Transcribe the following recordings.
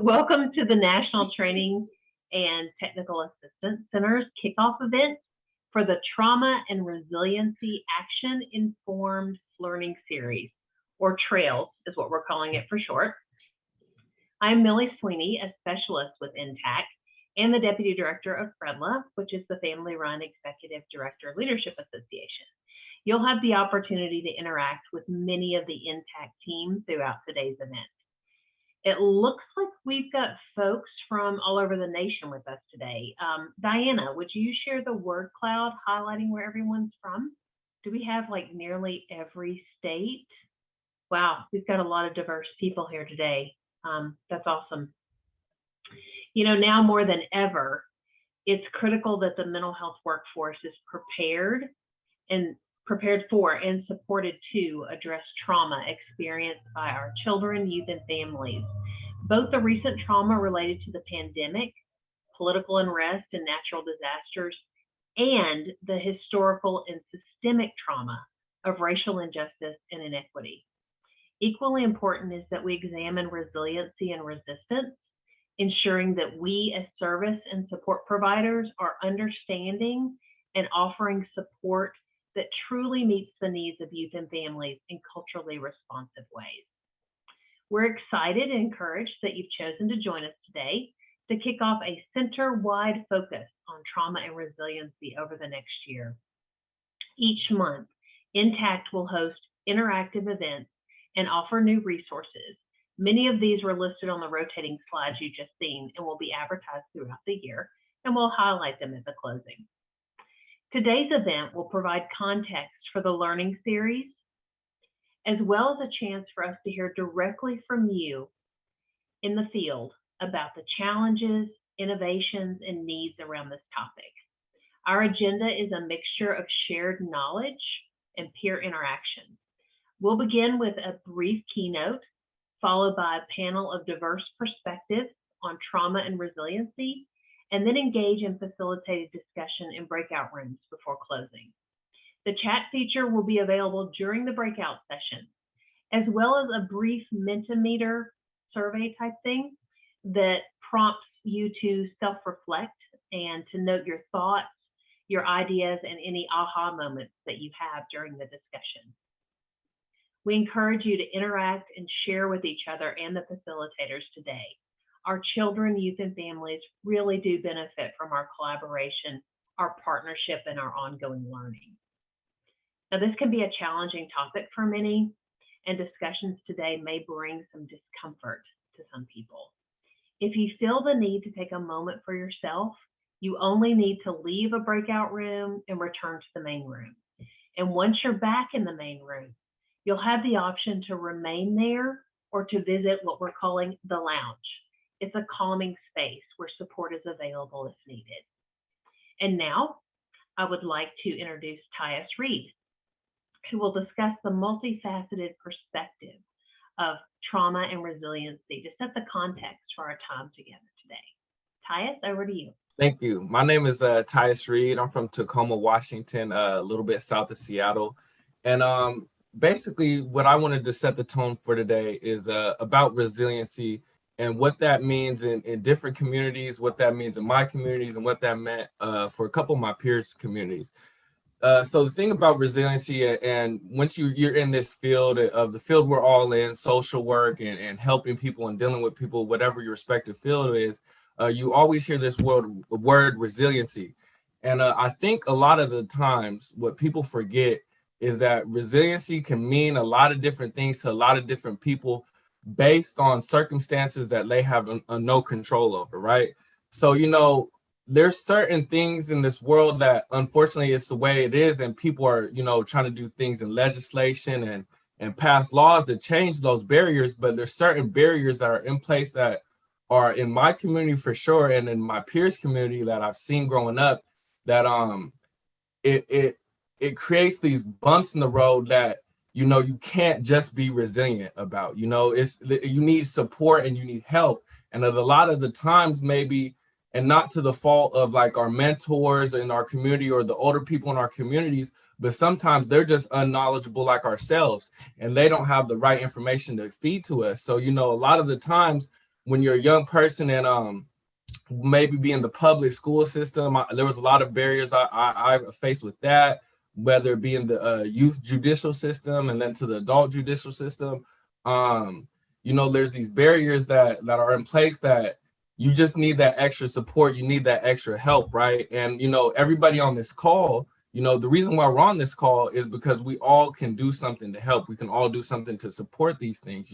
Welcome to the National Training and Technical Assistance Center's kickoff event for the Trauma and Resiliency Action Informed Learning Series, or TRAILS is what we're calling it for short. I'm Millie Sweeney, a specialist with INTAC and the Deputy Director of FREDLA, which is the Family-Run Executive Director Leadership Association. You'll have the opportunity to interact with many of the INTAC team throughout today's event. It looks like we've got folks from all over the nation with us today. Diana, would you share the word cloud highlighting where everyone's from? Do we have like nearly every state? Wow, we've got a lot of diverse people here today. That's awesome. You know, now more than ever, it's critical that the mental health workforce is prepared for and supported to address trauma experienced by our children, youth, and families. Both the recent trauma related to the pandemic, political unrest, and natural disasters, and the historical and systemic trauma of racial injustice and inequity. Equally important is that we examine resiliency and resistance, ensuring that we as service and support providers are understanding and offering support that truly meets the needs of youth and families in culturally responsive ways. We're excited and encouraged that you've chosen to join us today to kick off a center-wide focus on trauma and resiliency over the next year. Each month, INTACT will host interactive events and offer new resources. Many of these were listed on the rotating slides you've just seen and will be advertised throughout the year, and we'll highlight them at the closing. Today's event will provide context for the learning series, as well as a chance for us to hear directly from you in the field about the challenges, innovations, and needs around this topic. Our agenda is a mixture of shared knowledge and peer interaction. We'll begin with a brief keynote, followed by a panel of diverse perspectives on trauma and resiliency, and then engage in facilitated discussion in breakout rooms before closing. The chat feature will be available during the breakout session, as well as a brief Mentimeter survey type thing that prompts you to self-reflect and to note your thoughts, your ideas, and any aha moments that you have during the discussion. We encourage you to interact and share with each other and the facilitators today. Our children, youth, and families really do benefit from our collaboration, our partnership, and our ongoing learning. Now, this can be a challenging topic for many, and discussions today may bring some discomfort to some people. If you feel the need to take a moment for yourself, you only need to leave a breakout room and return to the main room. And once you're back in the main room, you'll have the option to remain there or to visit what we're calling the lounge. It's a calming space where support is available if needed. And now I would like to introduce Tyus Reed, who will discuss the multifaceted perspective of trauma and resiliency to set the context for our time together today. Tyus, over to you. Thank you. My name is Tyus Reed. I'm from Tacoma, Washington, a little bit south of Seattle. And basically what I wanted to set the tone for today is about resiliency and what that means in different communities, what that means in my communities, and what that meant for a couple of my peers' communities. So the thing about resiliency, and once you're in this field of the field we're all in, social work and helping people and dealing with people, whatever your respective field is, you always hear this word resiliency. And I think a lot of the times what people forget is that resiliency can mean a lot of different things to a lot of different people based on circumstances that they have no control over, right? So, you know, there's certain things in this world that unfortunately it's the way it is, and people are, you know, trying to do things in legislation and pass laws to change those barriers, but there's certain barriers that are in place that are in my community for sure, and in my peers' community that I've seen growing up, that it creates these bumps in the road that, you know, you can't just be resilient about. You know, you need support and you need help. And a lot of the times maybe, and not to the fault of like our mentors in our community or the older people in our communities, but sometimes they're just unknowledgeable like ourselves, and they don't have the right information to feed to us. So, you know, a lot of the times when you're a young person and maybe be in the public school system, there was a lot of barriers I faced with that, whether it be in the youth judicial system and then to the adult judicial system. There's these barriers that are in place that you just need that extra support. You need that extra help, right? And, everybody on this call, the reason why we're on this call is because we all can do something to help. We can all do something to support these things,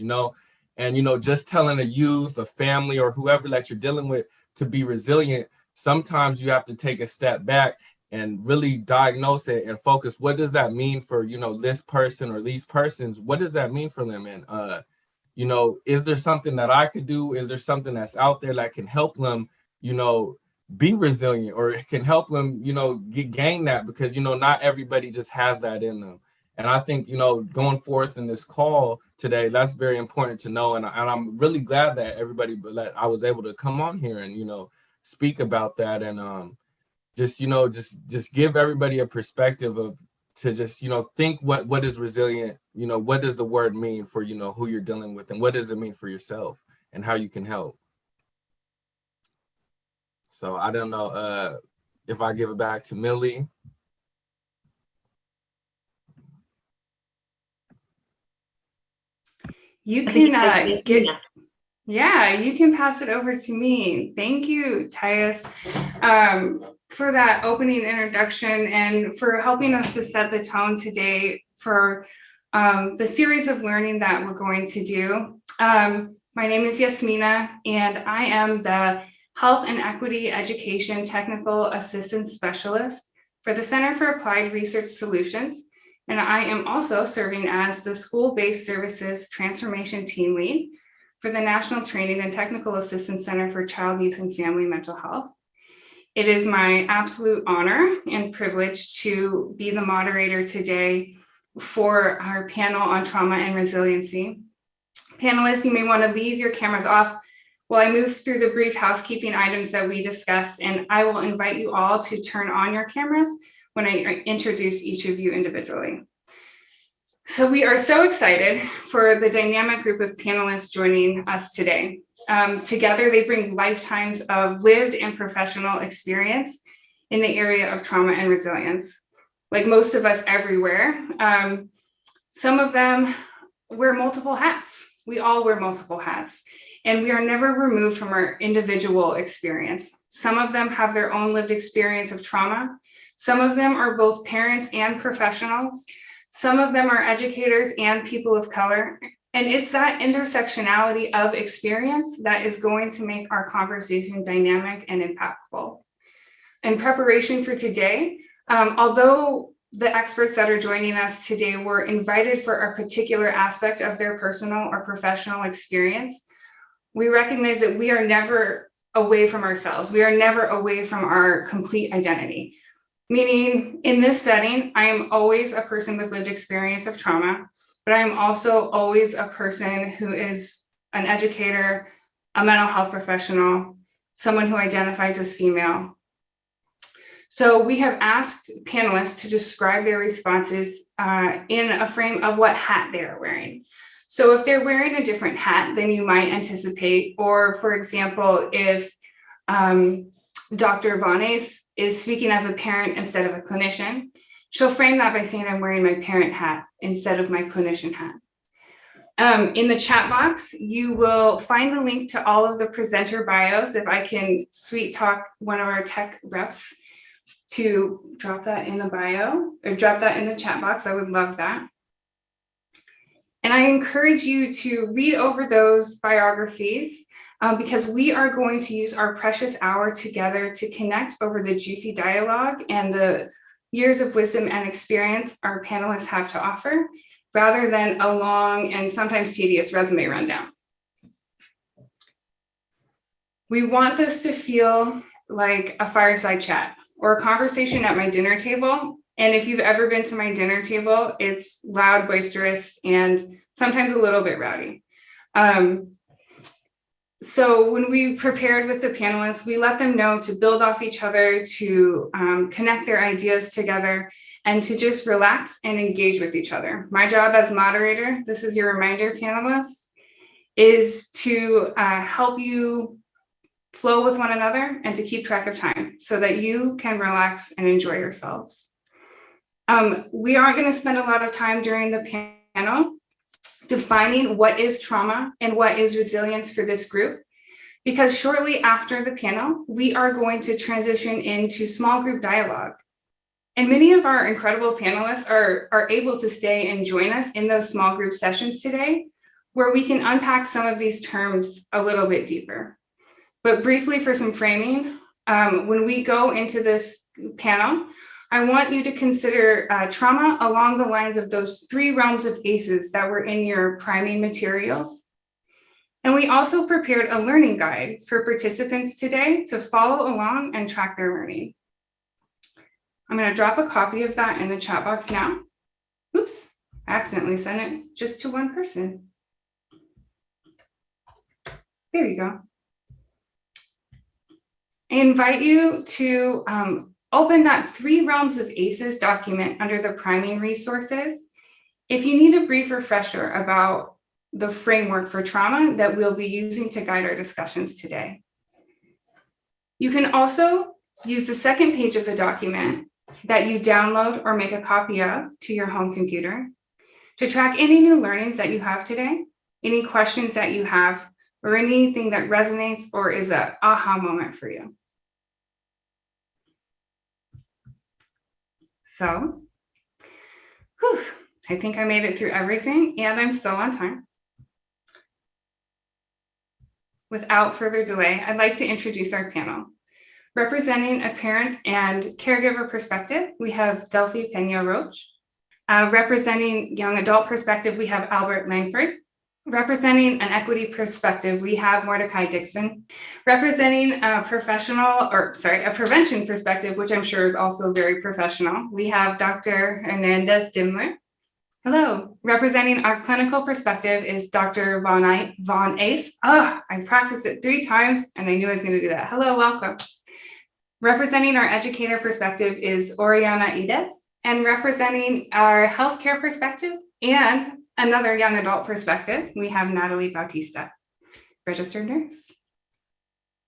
and, just telling a youth, a family, or whoever that you're dealing with to be resilient, sometimes you have to take a step back and really diagnose it and focus. What does that mean for, this person or these persons? What does that mean for them? And, is there something that I could do? Is there something that's out there that can help them, be resilient, or it can help them, gain that? Because, not everybody just has that in them. And I think, going forth in this call today, that's very important to know. And I'm really glad that that I was able to come on here and, speak about that. And just give everybody a perspective to just, think what is resilient, what does the word mean for, who you're dealing with, and what does it mean for yourself and how you can help. So I don't know if I give it back to Millie. You can you can pass it over to me. Thank you, Tyus, for that opening introduction and for helping us to set the tone today for the series of learning that we're going to do. My name is Yasmina, and I am the Health and Equity Education Technical Assistance Specialist for the Center for Applied Research Solutions. And I am also serving as the School-Based Services Transformation Team Lead for the National Training and Technical Assistance Center for Child, Youth, and Family Mental Health. It is my absolute honor and privilege to be the moderator today for our panel on trauma and resiliency. Panelists, you may want to leave your cameras off while I move through the brief housekeeping items that we discussed, and I will invite you all to turn on your cameras when I introduce each of you individually. So we are so excited for the dynamic group of panelists joining us today. Together, they bring lifetimes of lived and professional experience in the area of trauma and resilience. Like most of us everywhere, some of them wear multiple hats. We all wear multiple hats, and we are never removed from our individual experience. Some of them have their own lived experience of trauma. Some of them are both parents and professionals. Some of them are educators and people of color. And it's that intersectionality of experience that is going to make our conversation dynamic and impactful. In preparation for today, although the experts that are joining us today were invited for a particular aspect of their personal or professional experience, we recognize that we are never away from ourselves. We are never away from our complete identity. Meaning, in this setting, I am always a person with lived experience of trauma, but I am also always a person who is an educator, a mental health professional, someone who identifies as female. So we have asked panelists to describe their responses in a frame of what hat they are wearing. So if they're wearing a different hat than you might anticipate, or for example, if Dr. Bones is speaking as a parent instead of a clinician, she'll frame that by saying, I'm wearing my parent hat instead of my clinician hat. In the chat box, you will find the link to all of the presenter bios. If I can sweet talk one of our tech reps to drop that in the bio or drop that in the chat box, I would love that. And I encourage you to read over those biographies because we are going to use our precious hour together to connect over the juicy dialogue and the years of wisdom and experience our panelists have to offer, rather than a long and sometimes tedious resume rundown. We want this to feel like a fireside chat or a conversation at my dinner table. And if you've ever been to my dinner table, it's loud, boisterous, and sometimes a little bit rowdy. So when we prepared with the panelists, we let them know to build off each other, to connect their ideas together, and to just relax and engage with each other. My job as moderator, this is your reminder, panelists, is to help you flow with one another and to keep track of time so that you can relax and enjoy yourselves. We aren't going to spend a lot of time during the panel defining what is trauma and what is resilience for this group, because shortly after the panel, we are going to transition into small group dialogue. And many of our incredible panelists are able to stay and join us in those small group sessions today, where we can unpack some of these terms a little bit deeper. But briefly, for some framing, when we go into this panel, I want you to consider trauma along the lines of those 3 realms of ACEs that were in your priming materials. And we also prepared a learning guide for participants today to follow along and track their learning. I'm going to drop a copy of that in the chat box now. Oops, I accidentally sent it just to one person. There you go. I invite you to open that 3 realms of ACEs document under the priming resources if you need a brief refresher about the framework for trauma that we'll be using to guide our discussions today. You can also use the second page of the document that you download or make a copy of to your home computer to track any new learnings that you have today, any questions that you have, or anything that resonates or is an aha moment for you. So, I think I made it through everything and I'm still on time. Without further delay, I'd like to introduce our panel. Representing a parent and caregiver perspective, we have Delphi Peña-Roche. Representing young adult perspective, we have Albert Langford. Representing an equity perspective, we have Mordecai Dixon. Representing a prevention perspective, which I'm sure is also very professional, we have Dr. Hernandez Dimler. Hello. Representing our clinical perspective is Dr. Von Ace. I practiced it 3 times and I knew I was going to do that. Hello, welcome. Representing our educator perspective is Oriana Ides, and representing our healthcare perspective and another young adult perspective, we have Natalie Bautista, registered nurse.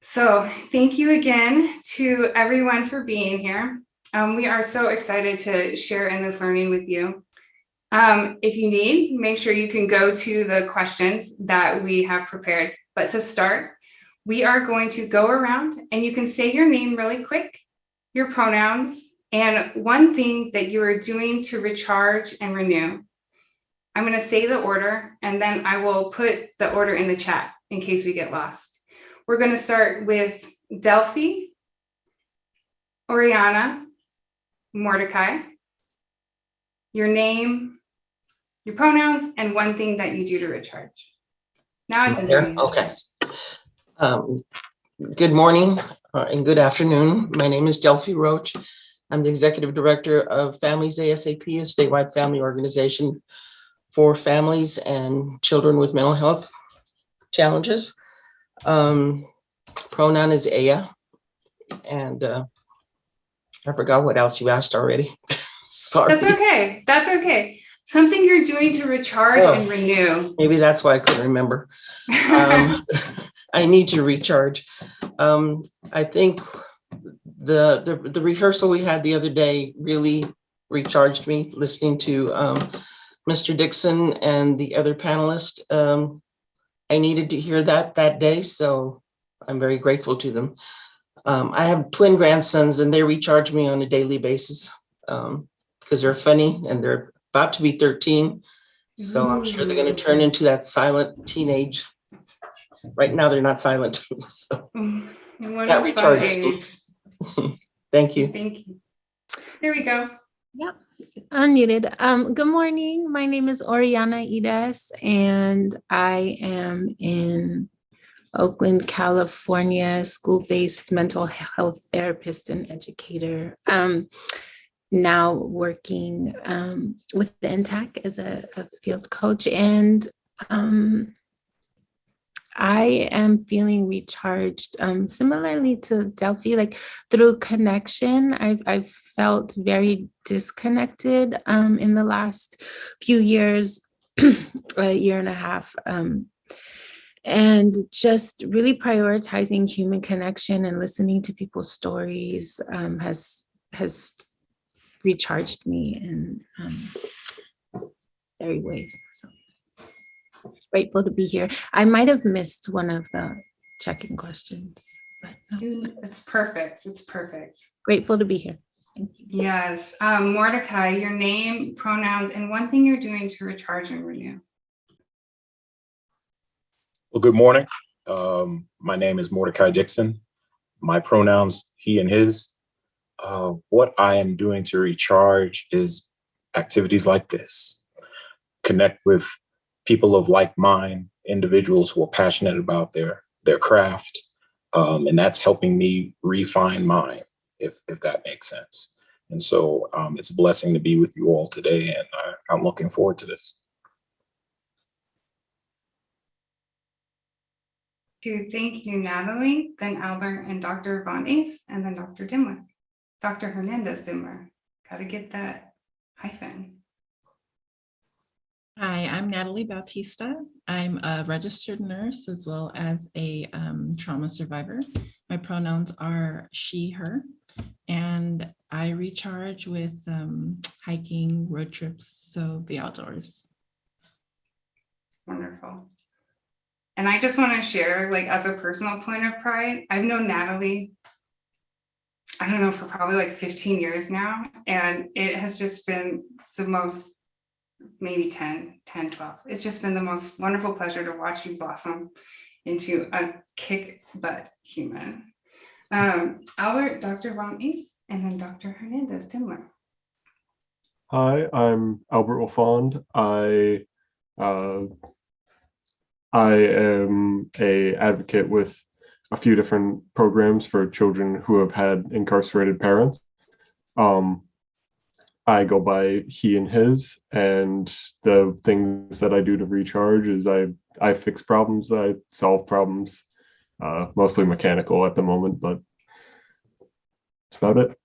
So thank you again to everyone for being here. We are so excited to share in this learning with you. If you need, make sure you can go to the questions that we have prepared. But to start, we are going to go around and you can say your name really quick, your pronouns, and one thing that you are doing to recharge and renew. I'm going to say the order and then I will put the order in the chat in case we get lost. We're going to start with Delphi, Oriana, Mordecai, your name, your pronouns, and one thing that you do to recharge. Now I can hear you. Okay. Good morning and good afternoon. My name is Delphi Roche. I'm the Executive Director of Families ASAP, a statewide family organization for families and children with mental health challenges. Pronoun is Aya, and I forgot what else you asked already. Sorry. That's okay. That's okay. Something you're doing to recharge and renew. Maybe that's why I couldn't remember. I need to recharge. I think the rehearsal we had the other day really recharged me, listening to Mr. Dixon and the other panelists. I needed to hear that day, so I'm very grateful to them. I have twin grandsons and they recharge me on a daily basis because they're funny and they're about to be 13. So I'm sure they're going to turn into that silent teenage. Right now, they're not silent. So that recharges me. Thank you. Thank you. There we go. Yep, unmuted. Good morning. My name is Oriana Ides, and I am in Oakland, California, school-based mental health therapist and educator. Now working with the NTAC as a field coach, and I am feeling recharged similarly to Delphi, like through connection. I've felt very disconnected in the last few years, a year and a half. And just really prioritizing human connection and listening to people's stories has recharged me in very ways. So grateful to be here. I might have missed one of the check-in questions, but no. It's perfect. It's perfect. Grateful to be here. Thank you. Yes. Mordecai, your name, pronouns, and one thing you're doing to recharge and renew. Well, good morning. My name is Mordecai Dixon. My pronouns, he and his. What I am doing to recharge is activities like this. Connect with people of like mind, individuals who are passionate about their craft. And that's helping me refine mine, if that makes sense. And so it's a blessing to be with you all today, and I'm looking forward to this. Thank you, Natalie, then Albert and Dr. Von Ace, and then Dr. Dimler. Dr. Hernandez Dimler. Got to get that hyphen. Hi, I'm Natalie Bautista. I'm a registered nurse as well as a trauma survivor. My pronouns are she, her, and I recharge with hiking, road trips, so the outdoors. Wonderful. And I just want to share, like, as a personal point of pride, I've known Natalie, I don't know, for probably like 15 years now. And it has just been the most, maybe 10, 12. It's just been the most wonderful pleasure to watch you blossom into a kick butt human. Albert, Dr. Von Ace, and then Dr. Hernandez Dimler. Hi, I'm Albert Wolfond. I am a advocate with a few different programs for children who have had incarcerated parents. I go by he and his, and the things that I do to recharge is I fix problems, I solve problems, mostly mechanical at the moment, but that's about it.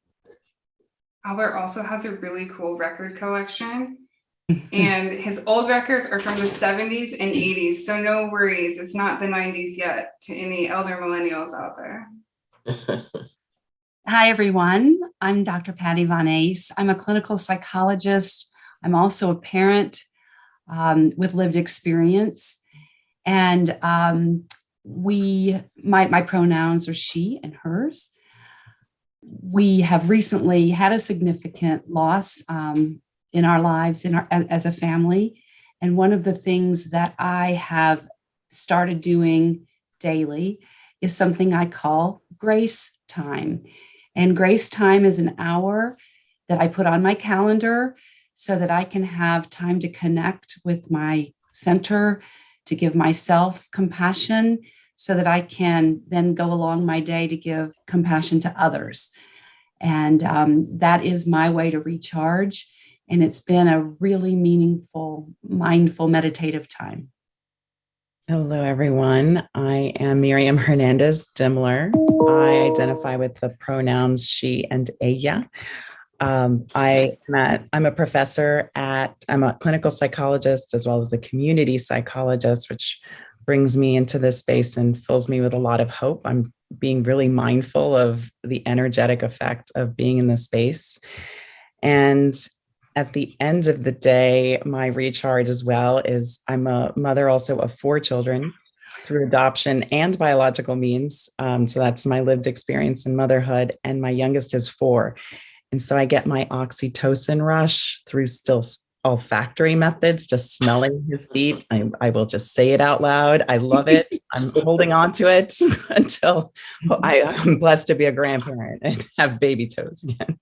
Albert also has a really cool record collection. And his old records are from the 70s and 80s. So no worries, it's not the 90s yet to any elder millennials out there. Hi, everyone. I'm Dr. Patty Von Ace. I'm a clinical psychologist. I'm also a parent with lived experience. And my pronouns are she and hers. We have recently had a significant loss in our lives, as a family. And one of the things that I have started doing daily is something I call grace time. And grace time is an hour that I put on my calendar so that I can have time to connect with my center, to give myself compassion, so that I can then go along my day to give compassion to others. And that is my way to recharge. And it's been a really meaningful, mindful, meditative time. Hello, everyone. I am Miriam Hernandez Dimler. I identify with the pronouns she and ella. I'm a professor I'm a clinical psychologist as well as the community psychologist, which brings me into this space and fills me with a lot of hope. I'm being really mindful of the energetic effect of being in this space. And at the end of the day, my recharge as well is I'm a mother also of 4 children through adoption and biological means. So that's my lived experience in motherhood. And my youngest is 4. And so I get my oxytocin rush through still olfactory methods, just smelling his feet. I will just say it out loud. I love it. I'm holding on to it until I'm blessed to be a grandparent and have baby toes again.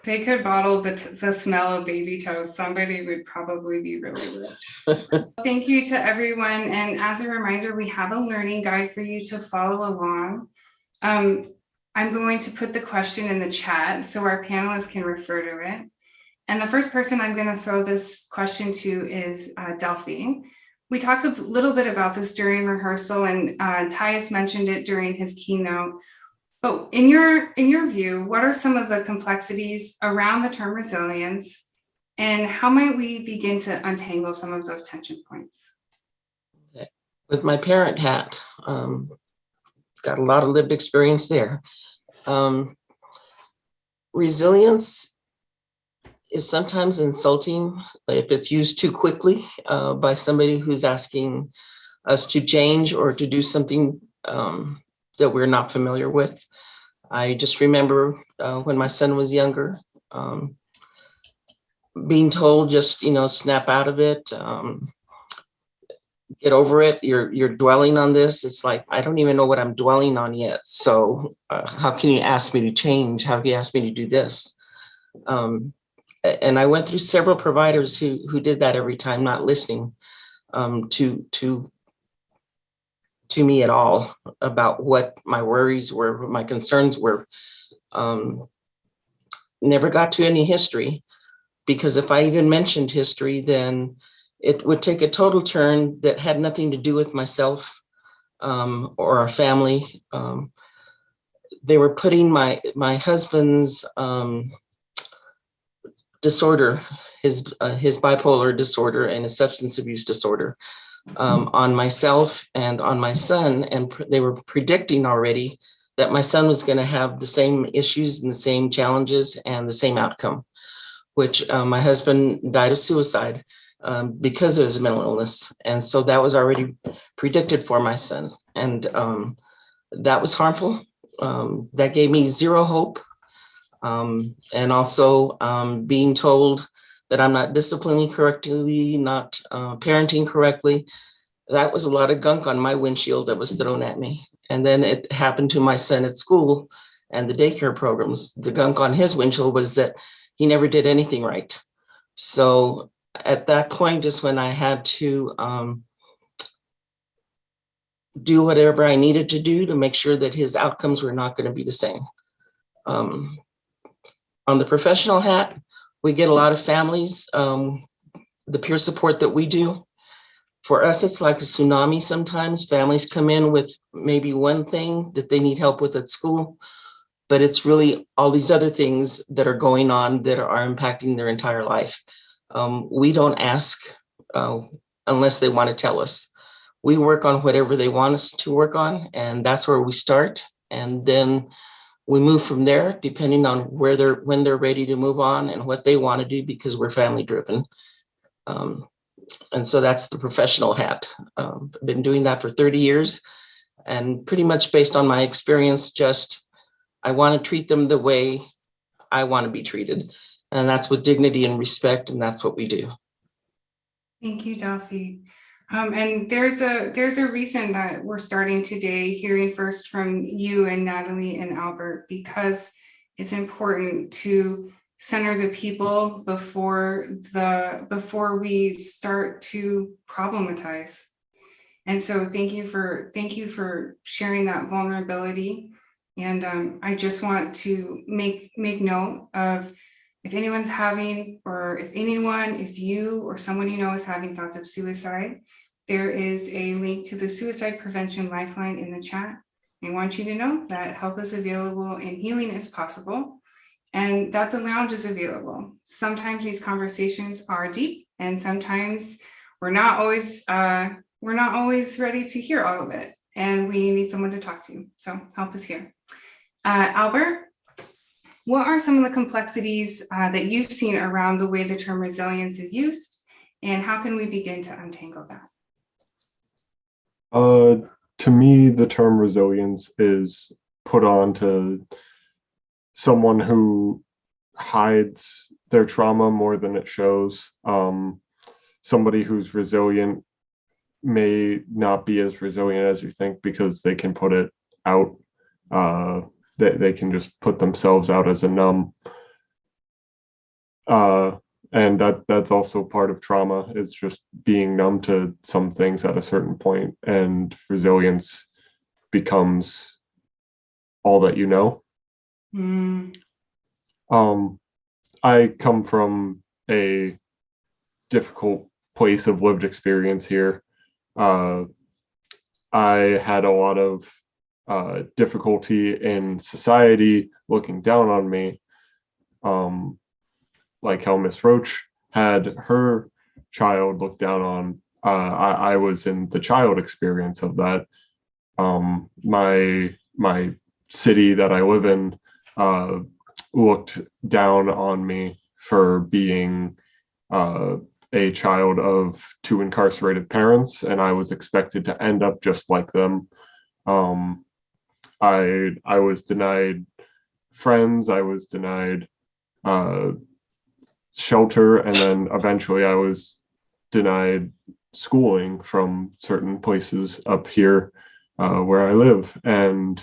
They could bottle the smell of baby toes. Somebody would probably be really rich. Thank you to everyone. And as a reminder, we have a learning guide for you to follow along. I'm going to put the question in the chat so our panelists can refer to it. And the first person I'm going to throw this question to is Delphine. We talked a little bit about this during rehearsal, and Tyus mentioned it during his keynote. But in your view, what are some of the complexities around the term resilience, and how might we begin to untangle some of those tension points? With my parent hat, got a lot of lived experience there. Resilience is sometimes insulting if it's used too quickly by somebody who's asking us to change or to do something that we're not familiar with. I just remember when my son was younger, being told just, snap out of it, get over it. You're dwelling on this. It's like, I don't even know what I'm dwelling on yet. So how can you ask me to change? How can you ask me to do this? And I went through several providers who did that every time, not listening to me at all about what my worries were, what my concerns were. Never got to any history, because if I even mentioned history, then it would take a total turn that had nothing to do with myself or our family. They were putting my husband's disorder, his bipolar disorder and his substance abuse disorder on myself and on my son. And they were predicting already that my son was going to have the same issues and the same challenges and the same outcome, which my husband died of suicide because of his mental illness. And so that was already predicted for my son. And that was harmful. That gave me zero hope. And also being told that I'm not disciplining correctly, not parenting correctly. That was a lot of gunk on my windshield that was thrown at me. And then it happened to my son at school and the daycare programs. The gunk on his windshield was that he never did anything right. So at that point is when I had to do whatever I needed to do to make sure that his outcomes were not going to be the same. On the professional hat, we get a lot of families, the peer support that we do. For us, it's like a tsunami sometimes. Families come in with maybe one thing that they need help with at school, but it's really all these other things that are going on that are impacting their entire life. We don't ask unless they want to tell us. We work on whatever they want us to work on, and that's where we start. And then we move from there, depending on when they're ready to move on and what they want to do, because we're family driven. And so that's the professional hat. I've been doing that for 30 years, and pretty much based on my experience, I want to treat them the way I want to be treated. And that's with dignity and respect, and that's what we do. Thank you, Delphi. And there's a reason that we're starting today hearing first from you and Natalie and Albert, because it's important to center the people before we start to problematize. And so thank you for sharing that vulnerability. And I just want to make note of, if anyone's having, or if you or someone you know is having thoughts of suicide, there is a link to the Suicide Prevention Lifeline in the chat. I want you to know that help is available and healing is possible, and that the lounge is available. Sometimes these conversations are deep, and sometimes we're not always ready to hear all of it, and we need someone to talk to. So help is here. Albert, what are some of the complexities that you've seen around the way the term resilience is used, and how can we begin to untangle that? To me, the term resilience is put on to someone who hides their trauma more than it shows. Somebody who's resilient may not be as resilient as you think, because they can put it out. They can just put themselves out as a numb. And that's also part of trauma, is just being numb to some things at a certain point, and resilience becomes all that you know. I come from a difficult place of lived experience here. I had a lot of difficulty in society looking down on me, like how Miss Roach had her child looked down I was in the child experience of that. My city that I live in looked down on me for being a child of two incarcerated parents, and I was expected to end up just like them. I was denied friends, I was denied shelter, and then eventually I was denied schooling from certain places up here where I live. And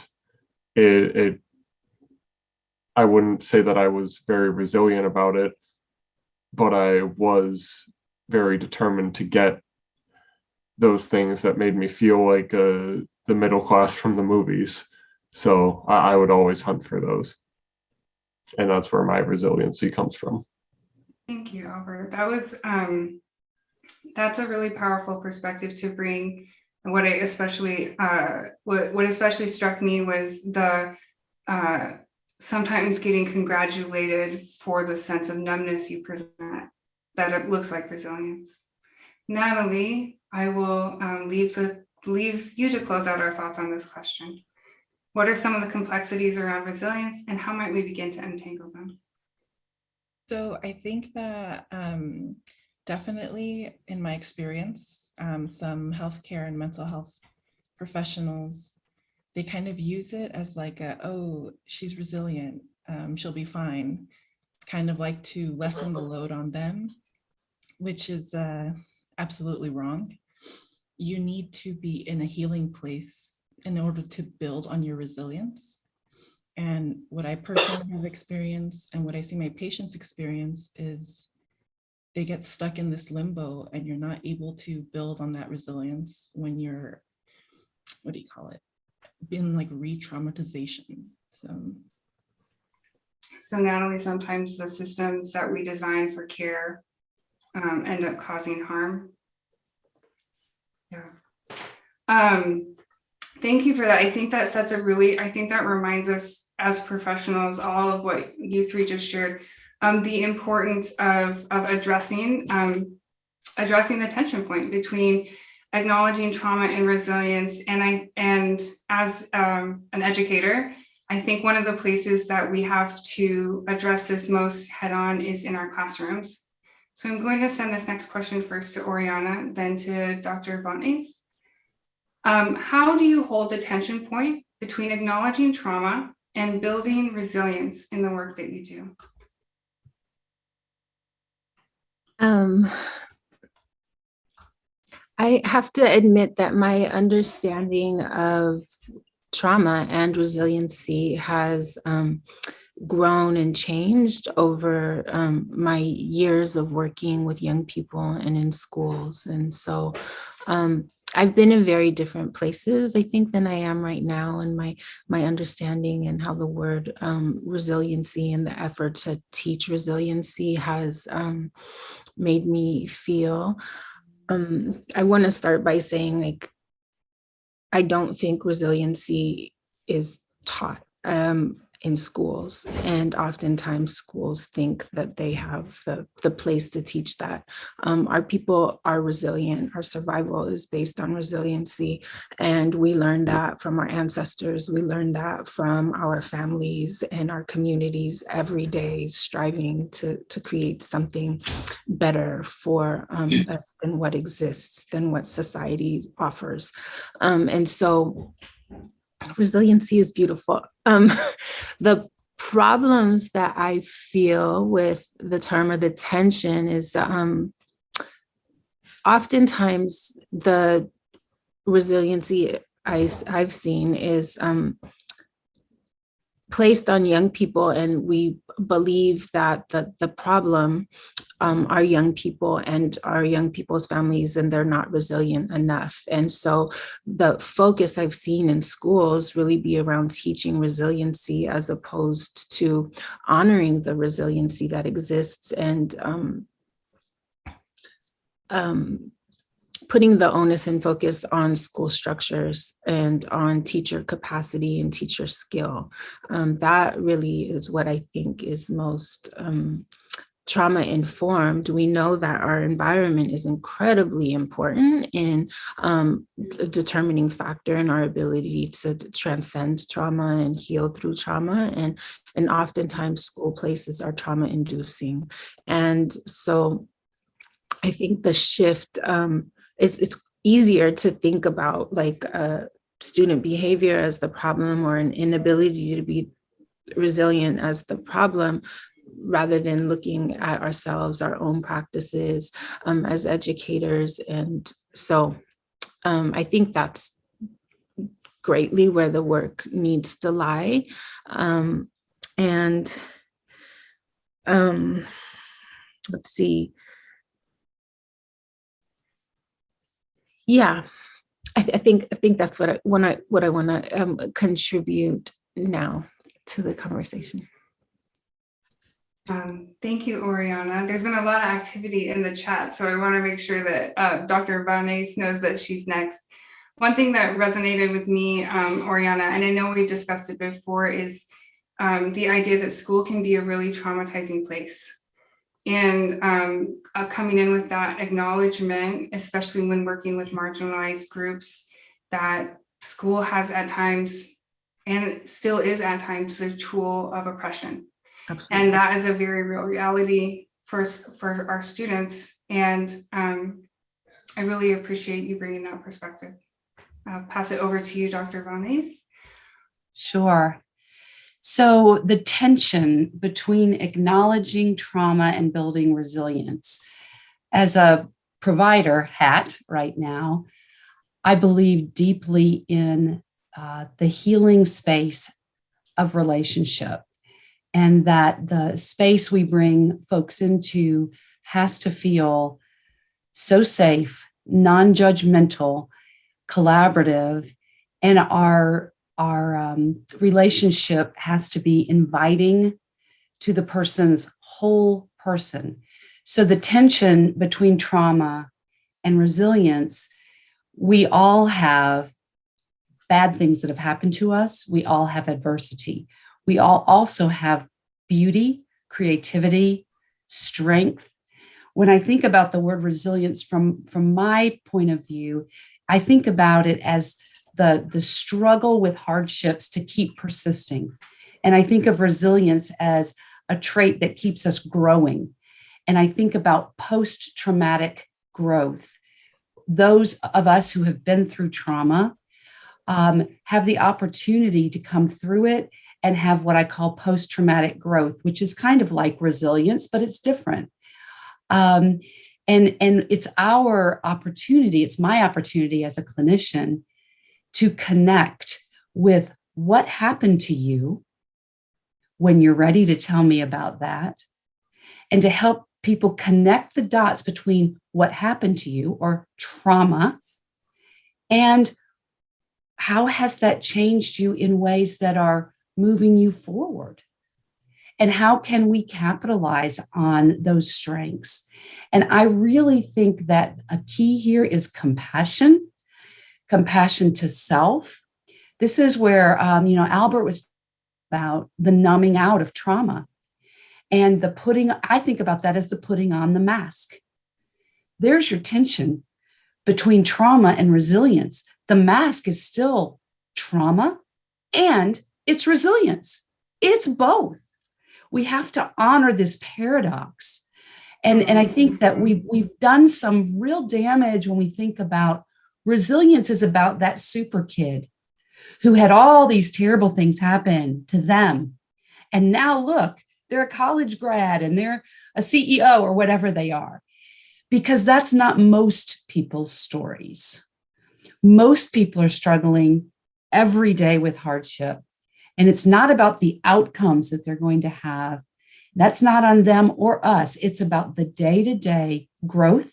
I wouldn't say that I was very resilient about it, but I was very determined to get those things that made me feel like the middle class from the movies. So I would always hunt for those. And that's where my resiliency comes from. Thank you, Albert. That's a really powerful perspective to bring. And what especially struck me was the sometimes getting congratulated for the sense of numbness you present, that it looks like resilience. Natalie, I will leave you to close out our thoughts on this question. What are some of the complexities around resilience, and how might we begin to untangle them? So I think that definitely in my experience, some healthcare and mental health professionals, they kind of use it as like oh, she's resilient, she'll be fine. Kind of like to lessen the load on them, which is absolutely wrong. You need to be in a healing place in order to build on your resilience. And what I personally have experienced and what I see my patients experience is they get stuck in this limbo, and you're not able to build on that resilience when you're, what do you call it? Been like re-traumatization. So Natalie, sometimes the systems that we design for care end up causing harm. Yeah. Thank you for that. I think that reminds us as professionals, all of what you three just shared, the importance of addressing the tension point between acknowledging trauma and resilience. And as an educator, I think one of the places that we have to address this most head on is in our classrooms. So I'm going to send this next question first to Oriana, then to Dr. Von Eeth. How do you hold the tension point between acknowledging trauma and building resilience in the work that you do? I have to admit that my understanding of trauma and resiliency has grown and changed over my years of working with young people and in schools. And so I've been in very different places, I think, than I am right now. And my understanding and how the word resiliency and the effort to teach resiliency has made me feel. I want to start by saying, like, I don't think resiliency is taught in schools, and oftentimes schools think that they have the place to teach that. Our people are resilient. Our survival is based on resiliency, and we learned that from our ancestors. We learned that from our families and our communities every day, striving to create something better for us than what exists, than what society offers. And so resiliency is beautiful. The problems that I feel with the term, or the tension, is oftentimes the resiliency I've seen is placed on young people, and we believe that the problem are young people and our young people's families, and they're not resilient enough. And so the focus I've seen in schools really be around teaching resiliency as opposed to honoring the resiliency that exists, and putting the onus and focus on school structures and on teacher capacity and teacher skill. That really is what I think is most trauma informed, we know that our environment is incredibly important in a determining factor in our ability to transcend trauma and heal through trauma. And oftentimes school places are trauma inducing. And so I think the shift, it's easier to think about like student behavior as the problem or an inability to be resilient as the problem, rather than looking at ourselves, our own practices as educators. And so I think that's greatly where the work needs to lie. And let's see. Yeah, I think that's what I want to contribute now to the conversation. Thank you, Oriana. There's been a lot of activity in the chat, so I want to make sure that Dr. Vanez knows that she's next. One thing that resonated with me, Oriana, and I know we discussed it before, is the idea that school can be a really traumatizing place. And coming in with that acknowledgement, especially when working with marginalized groups, that school has at times, and still is at times, a tool of oppression. Absolutely. And that is a very real reality for our students. And I really appreciate you bringing that perspective. I'll pass it over to you, Dr. Vanez. Sure. So the tension between acknowledging trauma and building resilience. As a provider hat right now, I believe deeply in the healing space of relationship, and that the space we bring folks into has to feel so safe, non-judgmental, collaborative, and our relationship has to be inviting to the person's whole person. So the tension between trauma and resilience, we all have bad things that have happened to us. We all have adversity. We all also have beauty, creativity, strength. When I think about the word resilience from my point of view, I think about it as the struggle with hardships to keep persisting. And I think of resilience as a trait that keeps us growing. And I think about post-traumatic growth. Those of us who have been through trauma have the opportunity to come through it and have what I call post-traumatic growth, which is kind of like resilience, but it's different. And it's our opportunity, it's my opportunity as a clinician to connect with what happened to you when you're ready to tell me about that, and to help people connect the dots between what happened to you or trauma and how has that changed you in ways that are moving you forward? And how can we capitalize on those strengths? And I really think that a key here is compassion to self. This is where, Albert was about the numbing out of trauma and I think about that as the putting on the mask. There's your tension between trauma and resilience. The mask is still trauma and it's resilience. It's both. We have to honor this paradox. And I think that we've done some real damage when we think about resilience is about that super kid who had all these terrible things happen to them. And now look, they're a college grad and they're a CEO or whatever they are, because that's not most people's stories. Most people are struggling every day with hardship. And it's not about the outcomes that they're going to have. That's not on them or us. It's about the day-to-day growth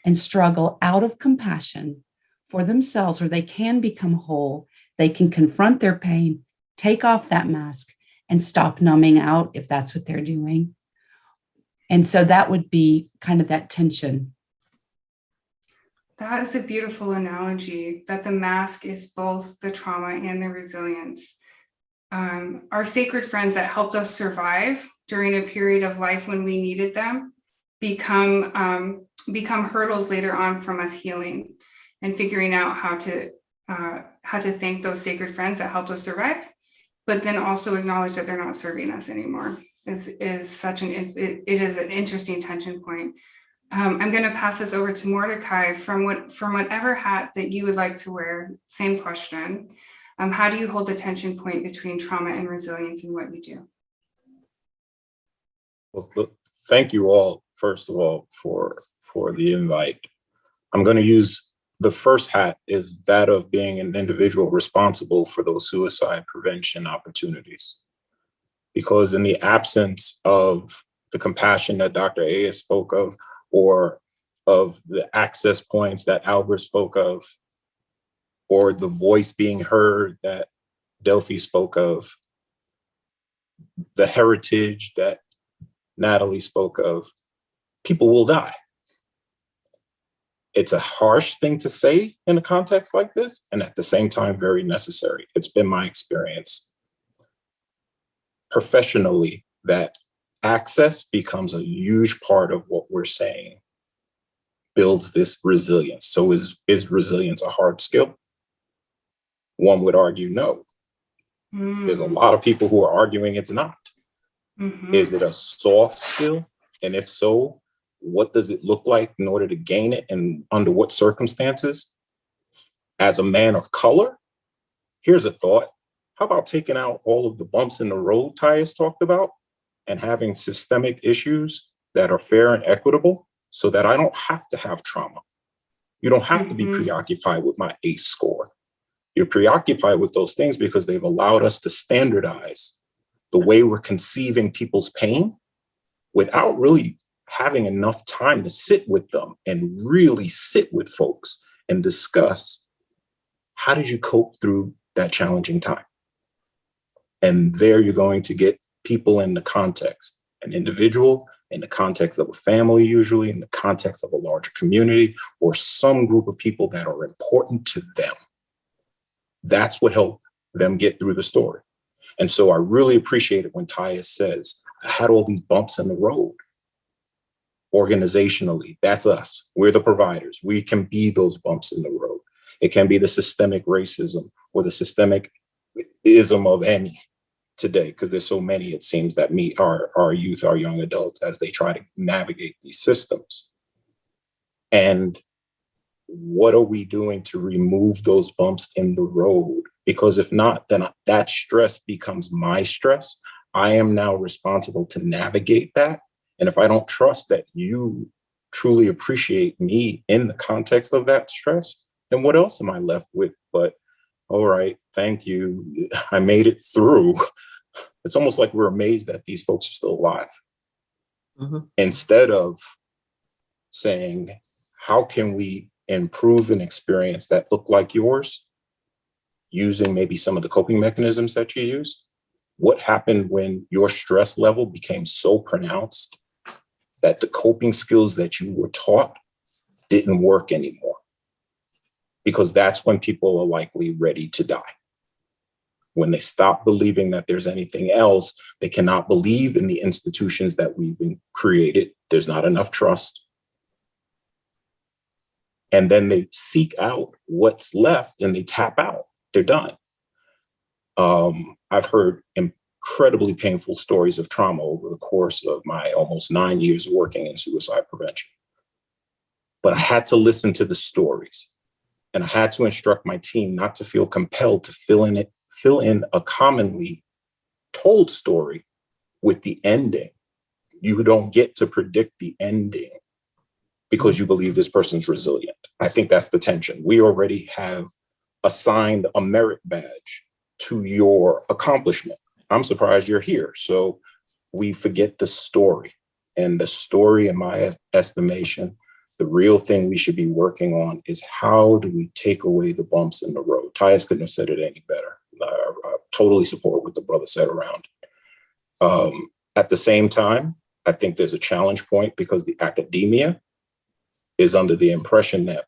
and struggle out of compassion for themselves, where they can become whole. They can confront their pain, take off that mask, and stop numbing out if that's what they're doing. And so that would be kind of that tension. That is a beautiful analogy, that the mask is both the trauma and the resilience. our sacred friends that helped us survive during a period of life when we needed them become hurdles later on from us healing and figuring out how to thank those sacred friends that helped us survive, but then also acknowledge that they're not serving us anymore. It is an interesting tension point. I'm going to pass this over to Mordecai from whatever hat that you would like to wear. Same question. How do you hold the tension point between trauma and resilience in what you do? Well, look, thank you all, first of all, for the invite. I'm going to use the first hat is that of being an individual responsible for those suicide prevention opportunities. Because in the absence of the compassion that Dr. Aya spoke of, or of the access points that Albert spoke of, or the voice being heard that Delphi spoke of, the heritage that Natalie spoke of, people will die. It's a harsh thing to say in a context like this, and at the same time, very necessary. It's been my experience professionally that access becomes a huge part of what we're saying builds this resilience. So is resilience a hard skill? One would argue no. There's a lot of people who are arguing it's not. Is it a soft skill? And if so, what does it look like in order to gain it and under what circumstances? As a man of color, here's a thought. How about taking out all of the bumps in the road Tyus talked about and having systemic issues that are fair and equitable so that I don't have to have trauma? You don't have to be preoccupied with my ACE score. You're preoccupied with those things because they've allowed us to standardize the way we're conceiving people's pain without really having enough time to sit with them and really sit with folks and discuss, how did you cope through that challenging time? And there you're going to get people in the context, an individual in the context of a family, usually in the context of a larger community or some group of people that are important to them. That's what helped them get through the story. And so I really appreciate it when Tyus says, I had all these bumps in the road. Organizationally, that's us. We're the providers. We can be those bumps in the road. It can be the systemic racism or the systemic ism of any today, because there's so many, it seems, that meet our youth, our young adults as they try to navigate these systems. And what are we doing to remove those bumps in the road? Because if not, then that stress becomes my stress. I am now responsible to navigate that. And if I don't trust that you truly appreciate me in the context of that stress, then what else am I left with? But, all right, thank you. I made it through. It's almost like we're amazed that these folks are still alive. Instead of saying, how can we improve an experience that looked like yours using maybe some of the coping mechanisms that you used? What happened when your stress level became so pronounced that the coping skills that you were taught didn't work anymore? Because that's when people are likely ready to die. When they stop believing that there's anything else, they cannot believe in the institutions that we've created. There's not enough trust. And then they seek out what's left and they tap out. They're done. I've heard incredibly painful stories of trauma over the course of my almost 9 years working in suicide prevention. But I had to listen to the stories, and I had to instruct my team not to feel compelled to fill in a commonly told story with the ending. You don't get to predict the ending because you believe this person's resilient. I think that's the tension. We already have assigned a merit badge to your accomplishment. I'm surprised you're here. So we forget the story. And the story, in my estimation, the real thing we should be working on is how do we take away the bumps in the road? Tyus couldn't have said it any better. I totally support what the brother said around it. At the same time, I think there's a challenge point because the academia is under the impression that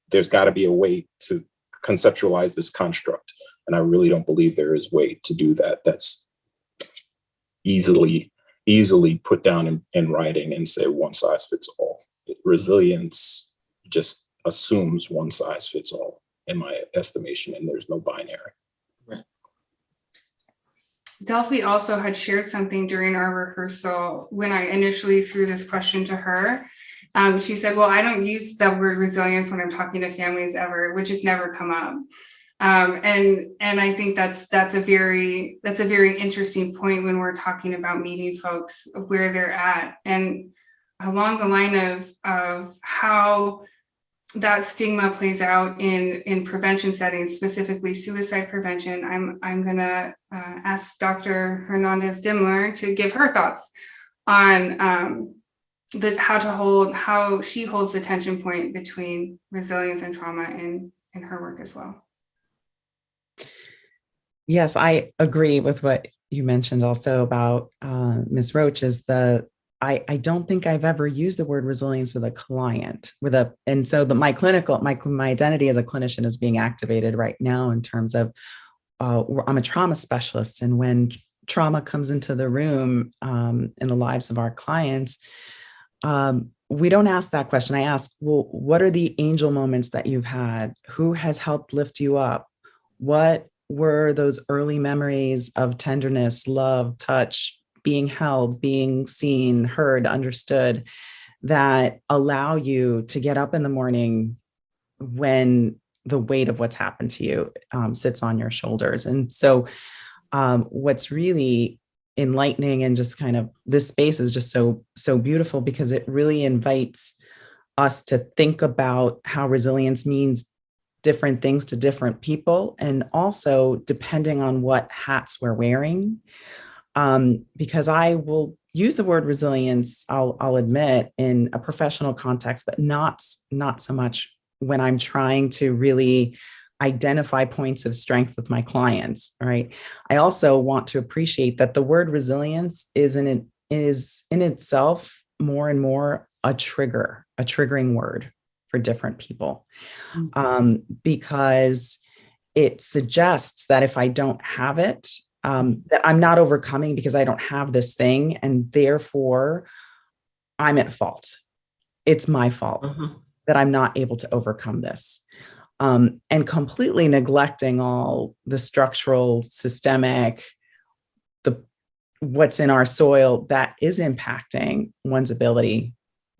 there's got to be a way to conceptualize this construct. And I really don't believe there is a way to do that that's easily put down in writing and say one size fits all. Resilience just assumes one size fits all, in my estimation, and there's no binary. Delphi also had shared something during our rehearsal when I initially threw this question to her. She said, well, I don't use the word resilience when I'm talking to families ever, which has never come up. And I think that's a very interesting point when we're talking about meeting folks where they're at, and along the line of how that stigma plays out in prevention settings, specifically suicide prevention. I'm gonna ask Dr. Hernandez Dimler to give her thoughts on how she holds the tension point between resilience and trauma in her work as well. Yes, I agree with what you mentioned also about Ms. Roach. I don't think I've ever used the word resilience with a client and so my identity as a clinician is being activated right now in terms of I'm a trauma specialist, and when trauma comes into the room in the lives of our clients, we don't ask that question. I ask, well, what are the angel moments that you've had? Who has helped lift you up? What were those early memories of tenderness, love, touch, being held, being seen, heard, understood, that allow you to get up in the morning when the weight of what's happened to you sits on your shoulders? And so what's really enlightening and just kind of this space is just so beautiful, because it really invites us to think about how resilience means different things to different people, and also depending on what hats we're wearing. Because I will use the word resilience, I'll admit, in a professional context, but not so much when I'm trying to really identify points of strength with my clients, right? I also want to appreciate that the word resilience is in itself more and more a triggering word for different people, because it suggests that if I don't have it, that I'm not overcoming because I don't have this thing, and therefore I'm at fault. It's my fault that I'm not able to overcome this. And completely neglecting all the structural, systemic, what's in our soil that is impacting one's ability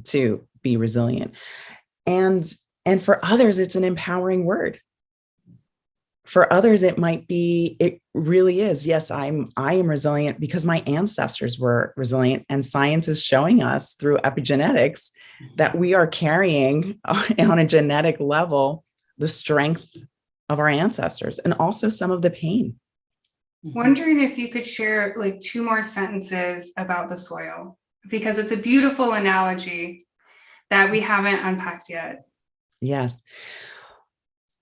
to be resilient. And for others, it's an empowering word. For others, it really is. Yes, I am resilient because my ancestors were resilient, and science is showing us through epigenetics that we are carrying on a genetic level the strength of our ancestors and also some of the pain. Wondering if you could share like 2 more sentences about the soil, because it's a beautiful analogy that we haven't unpacked yet. Yes.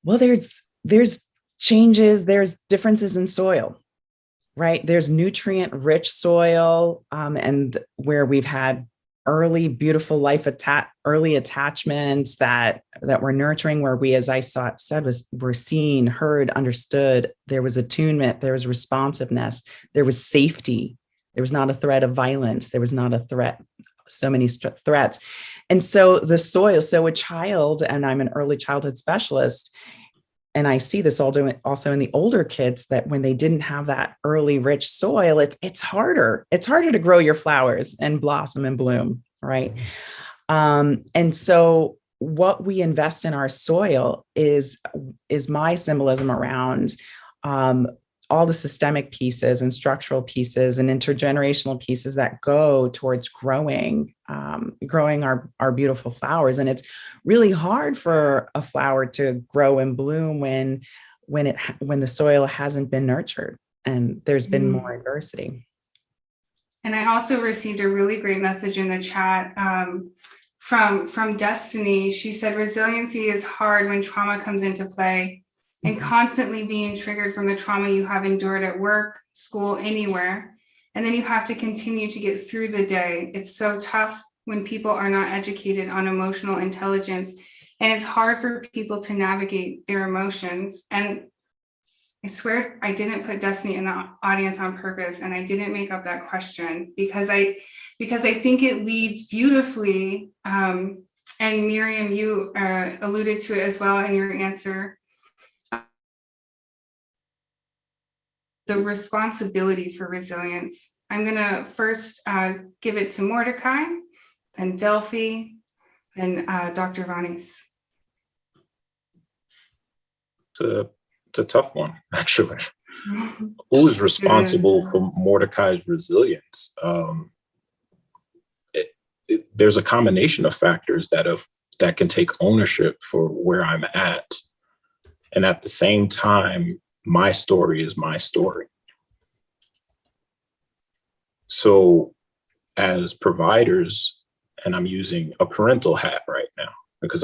Well, there's changes, there's differences in soil, right? There's nutrient rich soil, and where we've had early beautiful early attachments that we're nurturing, where we, as I said, were seen, heard, understood. There was attunement, there was responsiveness, there was safety. There was not a threat of violence. There was not a threat, so many threats. And so the soil, so a child, and I'm an early childhood specialist, and I see this also in the older kids, that when they didn't have that early rich soil, it's harder. It's harder to grow your flowers and blossom and bloom, right? And so what we invest in our soil is my symbolism around all the systemic pieces and structural pieces and intergenerational pieces that go towards growing our beautiful flowers. And it's really hard for a flower to grow and bloom when the soil hasn't been nurtured and there's been more adversity. And I also received a really great message in the chat from Destiny. She said, resiliency is hard when trauma comes into play, and constantly being triggered from the trauma you have endured at work, school, anywhere. And then you have to continue to get through the day. It's so tough when people are not educated on emotional intelligence, and it's hard for people to navigate their emotions. And I swear I didn't put Destiny in the audience on purpose, and I didn't make up that question because I think it leads beautifully. And Miriam, you alluded to it as well in your answer. The responsibility for resilience. I'm gonna first give it to Mordecai, then Delphi, then Dr. Vanis. It's a tough one, actually. Who is responsible for Mordecai's resilience? There's a combination of factors that can take ownership for where I'm at. And at the same time, my story is my story. So as providers, and I'm using a parental hat right now, because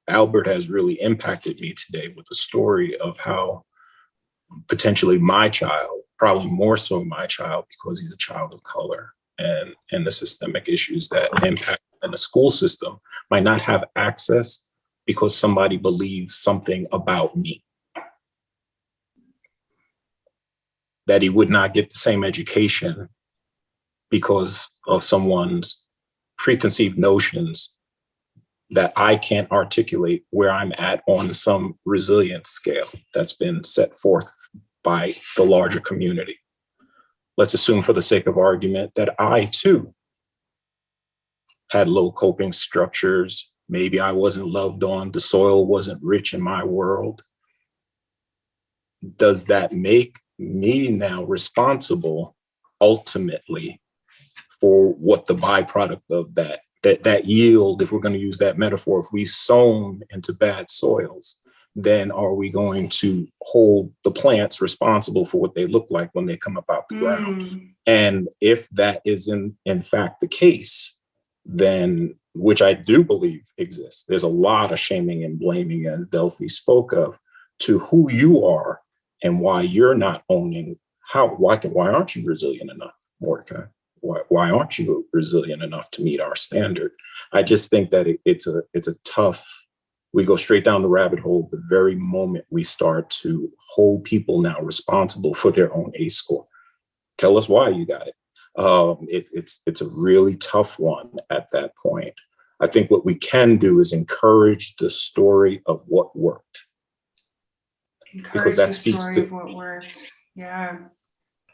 Albert has really impacted me today with the story of how potentially my child, probably more so my child because he's a child of color, and the systemic issues that impact in the school system might not have access because somebody believes something about me. That he would not get the same education because of someone's preconceived notions that I can't articulate where I'm at on some resilience scale that's been set forth by the larger community. Let's assume for the sake of argument that I too had low coping structures. Maybe I wasn't loved on, the soil wasn't rich in my world. Does that make me now responsible ultimately for what the byproduct of that yield, if we're going to use that metaphor, if we've sown into bad soils, then are we going to hold the plants responsible for what they look like when they come up out the ground? And if that is in fact the case, then, which I do believe exists, there's a lot of shaming and blaming, as Delphi spoke of, to who you are and why you're not owning why aren't you resilient enough, Mordecai? Why aren't you resilient enough to meet our standard? I just think that it's a tough, we go straight down the rabbit hole the very moment we start to hold people now responsible for their own ACE score. Tell us why you got it. It's a really tough one at that point. I think what we can do is encourage the story of what worked. Because that speaks to what worked. Yeah.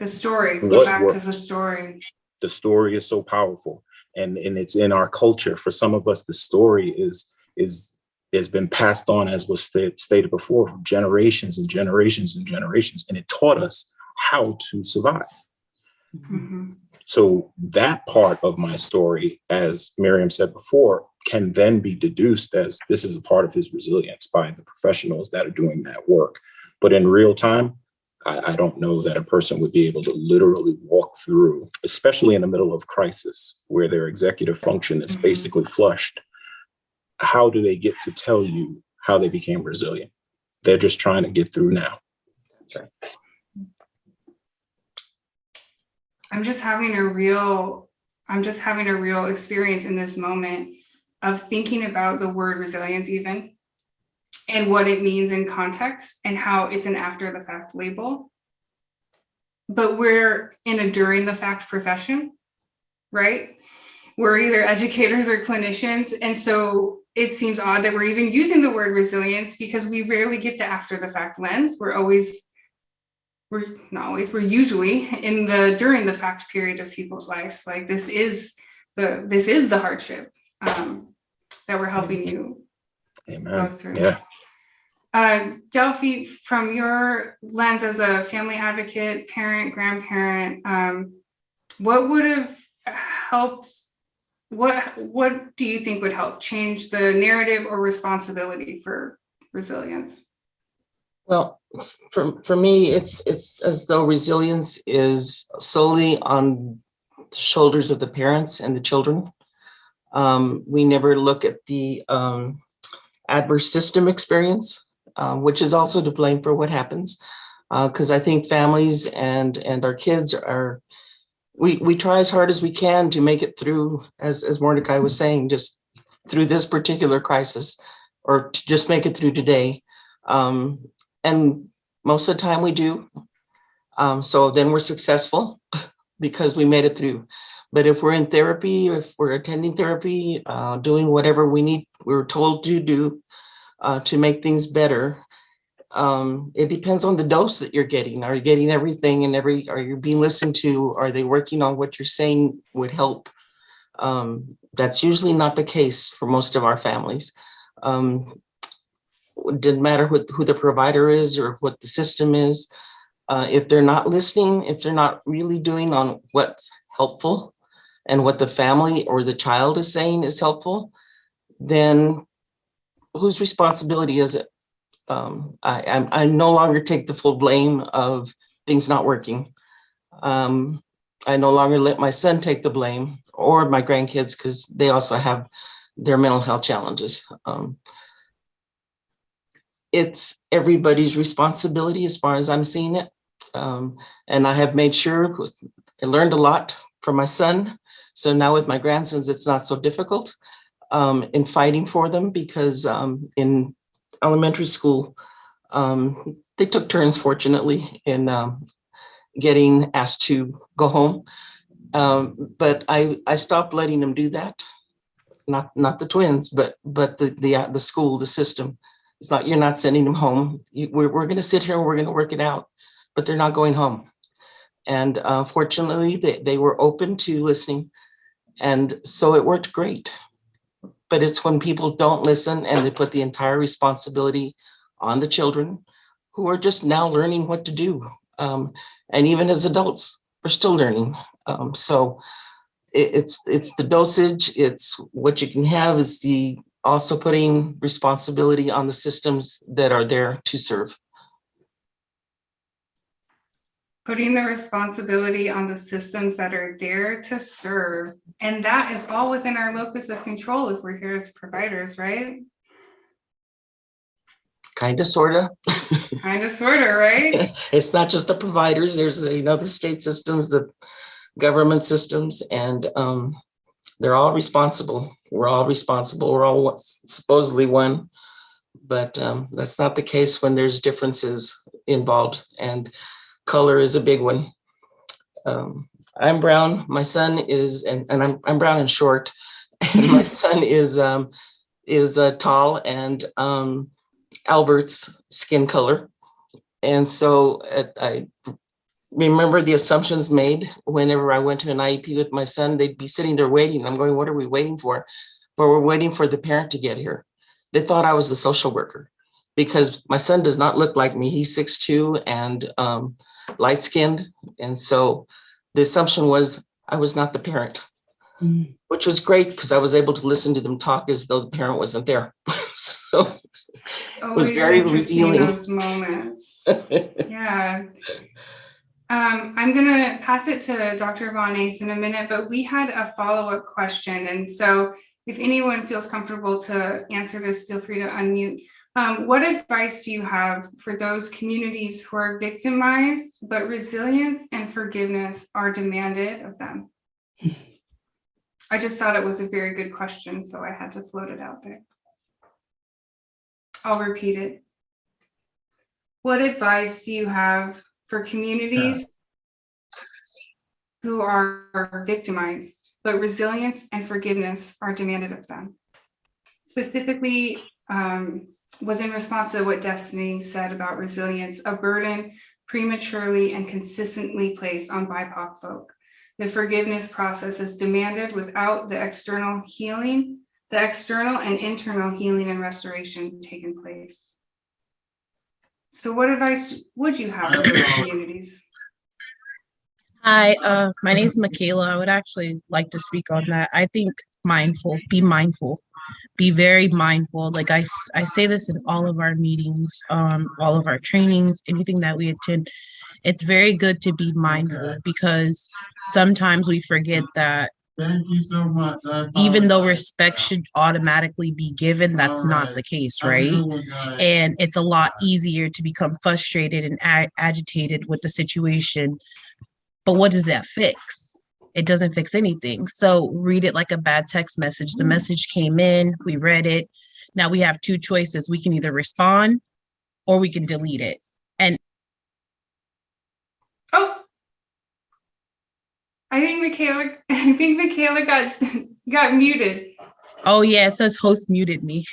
The story, go back to the story. The story is so powerful, and it's in our culture. For some of us, the story has been passed on, as was stated before, from generations and generations and generations, and it taught us how to survive. Mm-hmm. So that part of my story, as Miriam said before, can then be deduced as this is a part of his resilience by the professionals that are doing that work. But in real time, I don't know that a person would be able to literally walk through, especially in the middle of crisis where their executive function is basically flushed. How do they get to tell you how they became resilient? They're just trying to get through now. That's right. I'm just having a real experience in this moment of thinking about the word resilience even, and what it means in context and how it's an after the fact label. But we're in a during the fact profession, right? We're either educators or clinicians. And so it seems odd that we're even using the word resilience because we rarely get the after the fact lens. We're usually in the during the fact period of people's lives. Like this is the hardship that we're helping you go through. Yes. Delphi, from your lens as a family advocate, parent, grandparent, what would have helped? What do you think would help change the narrative or responsibility for resilience? Well, for me, it's as though resilience is solely on the shoulders of the parents and the children. We never look at the adverse system experience, which is also to blame for what happens. Because I think families and our kids we try as hard as we can to make it through, as Mordecai was saying, just through this particular crisis, or to just make it through today. And Most of the time we do. So then we're successful because we made it through. But if we're in therapy, if we're attending therapy, doing whatever we're told to do to make things better, it depends on the dose that you're getting. Are you getting everything and are you being listened to? Are they working on what you're saying would help? That's usually not the case for most of our families. It didn't matter who the provider is or what the system is. If they're not listening, if they're not really doing on what's helpful and what the family or the child is saying is helpful, then whose responsibility is it? I no longer take the full blame of things not working. I no longer let my son take the blame or my grandkids because they also have their mental health challenges. It's everybody's responsibility as far as I'm seeing it. And I have made sure I learned a lot from my son. So now with my grandsons, it's not so difficult in fighting for them because in elementary school, they took turns, fortunately, in getting asked to go home. But I stopped letting them do that. Not the twins, but the school, the system. It's not, you're not sending them home. We're going to sit here and we're going to work it out, but they're not going home. And fortunately, they were open to listening. And so it worked great. But it's when people don't listen and they put the entire responsibility on the children who are just now learning what to do. And even as adults, we're still learning. So it's the dosage, it's what you can have, is the also putting responsibility on the systems that are there to serve. Putting the responsibility on the systems that are there to serve. And that is all within our locus of control if we're here as providers, right? Kind of, sort of. Kind of, sort of, right? It's not just the providers. There's the state systems, the government systems, and they're all responsible. We're all responsible. We're all supposedly one, but that's not the case when there's differences involved, and color is a big one. I'm brown. My son is, and I'm brown and short. And my son is tall and Albert's skin color. And so I remember the assumptions made whenever I went to an IEP with my son. They'd be sitting there waiting. I'm going, what are we waiting for? But we're waiting for the parent to get here. They thought I was the social worker because my son does not look like me. He's 6'2" and light skinned. And so the assumption was I was not the parent, which was great because I was able to listen to them talk as though the parent wasn't there. So it was very revealing. Those moments. Yeah. I'm going to pass it to Dr. Von Ace in a minute, but we had a follow-up question. And so if anyone feels comfortable to answer this, feel free to unmute. What advice do you have for those communities who are victimized, but resilience and forgiveness are demanded of them? I just thought it was a very good question, so I had to float it out there. I'll repeat it. What advice do you have for communities who are victimized, but resilience and forgiveness are demanded of them? Specifically, was in response to what Destiny said about resilience, a burden prematurely and consistently placed on BIPOC folk. The forgiveness process is demanded without the external healing, the external and internal healing and restoration taking place. So what advice would you have for those communities? Hi, my name is Michaela. I would actually like to speak on that. I think be mindful, be very mindful. Like I say this in all of our meetings, all of our trainings, anything that we attend. It's very good to be mindful because sometimes we forget that even though respect should automatically be given, that's not the case, right? And it's a lot easier to become frustrated and agitated with the situation. But what does that fix? It doesn't fix anything. So read it like a bad text message. The message came in, we read it. Now we have two choices. We can either respond or we can delete it. And I think Michaela got muted. Oh yeah, it says host muted me.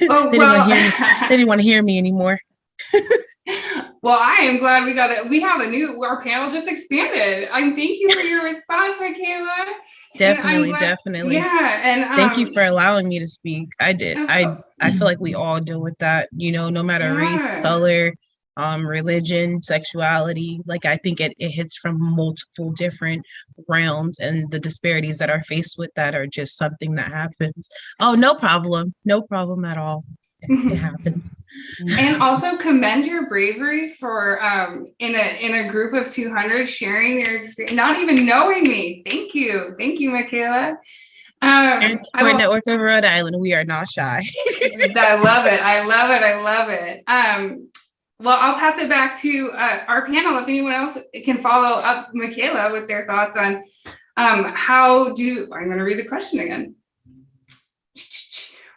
Oh, They didn't want to hear me. They didn't want to hear me anymore. Well, I am glad we have our panel just expanded. Thank you for your response, Michaela. Definitely, definitely. Yeah, and thank you for allowing me to speak. I did. I feel like we all deal with that, no matter race, color, religion, sexuality. Like I think it hits from multiple different realms, and the disparities that are faced with that are just something that happens. Oh, no problem. No problem at all. It happens. And also commend your bravery for in a group of 200 sharing your experience, not even knowing me. Thank you, Michaela. And Support Network of Rhode Island, we are not shy. I love it. Well, I'll pass it back to our panel if anyone else can follow up Michaela with their thoughts on I'm going to read the question again.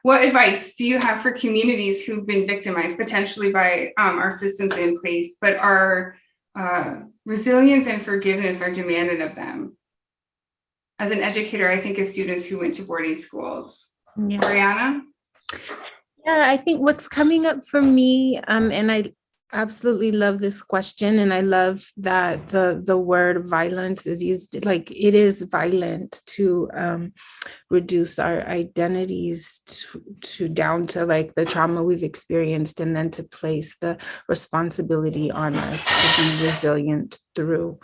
What advice do you have for communities who've been victimized potentially by our systems in place, but our resilience and forgiveness are demanded of them? As an educator, I think of students who went to boarding schools. Yeah. Oriana? Yeah, I think what's coming up for me, and I absolutely love this question, and I love that the word violence is used. Like, it is violent to reduce our identities to down to like the trauma we've experienced, and then to place the responsibility on us to be resilient through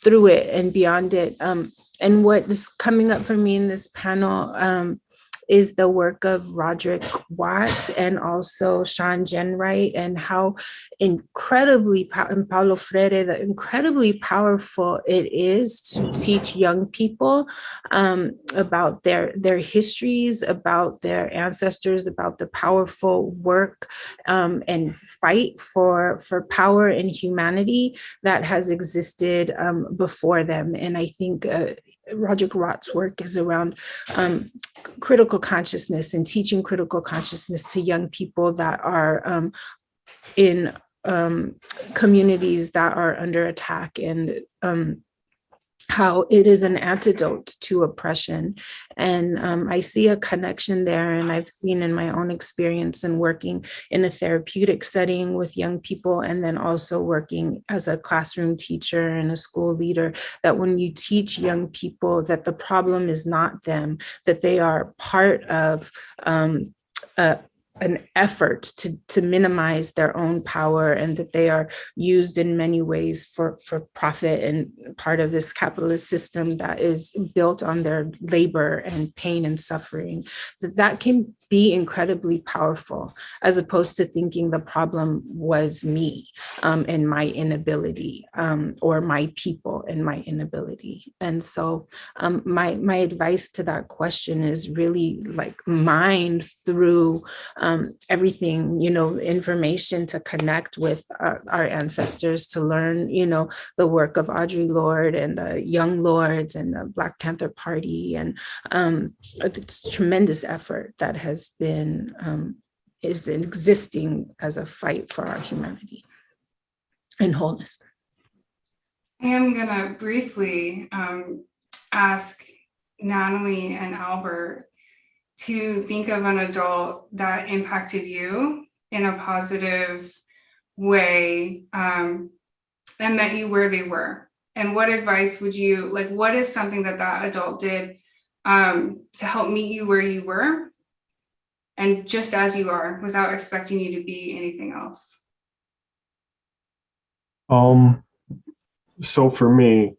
it and beyond it. And what is coming up for me in this panel is the work of Roderick Watts and also Sean Jenwright, and how incredibly, and Paulo Freire, the incredibly powerful it is to teach young people about their histories, about their ancestors, about the powerful work and fight for power and humanity that has existed before them. And I think Roderick Watts' work is around critical consciousness and teaching critical consciousness to young people that are in communities that are under attack, and how it is an antidote to oppression. And I see a connection there, and I've seen in my own experience in working in a therapeutic setting with young people, and then also working as a classroom teacher and a school leader, that when you teach young people that the problem is not them, that they are part of an effort to minimize their own power, and that they are used in many ways for profit and part of this capitalist system that is built on their labor and pain and suffering, that can be incredibly powerful, as opposed to thinking the problem was me and my inability, or my people and my inability. And so my advice to that question is really like mine through everything, information to connect with our ancestors, to learn, the work of Audre Lorde and the Young Lords and the Black Panther Party. And it's tremendous effort that has been, is existing as a fight for our humanity and wholeness. I am gonna briefly ask Natalie and Albert to think of an adult that impacted you in a positive way, and met you where they were. And what advice would you, like, what is something that adult did to help meet you where you were, and just as you are, without expecting you to be anything else? So for me,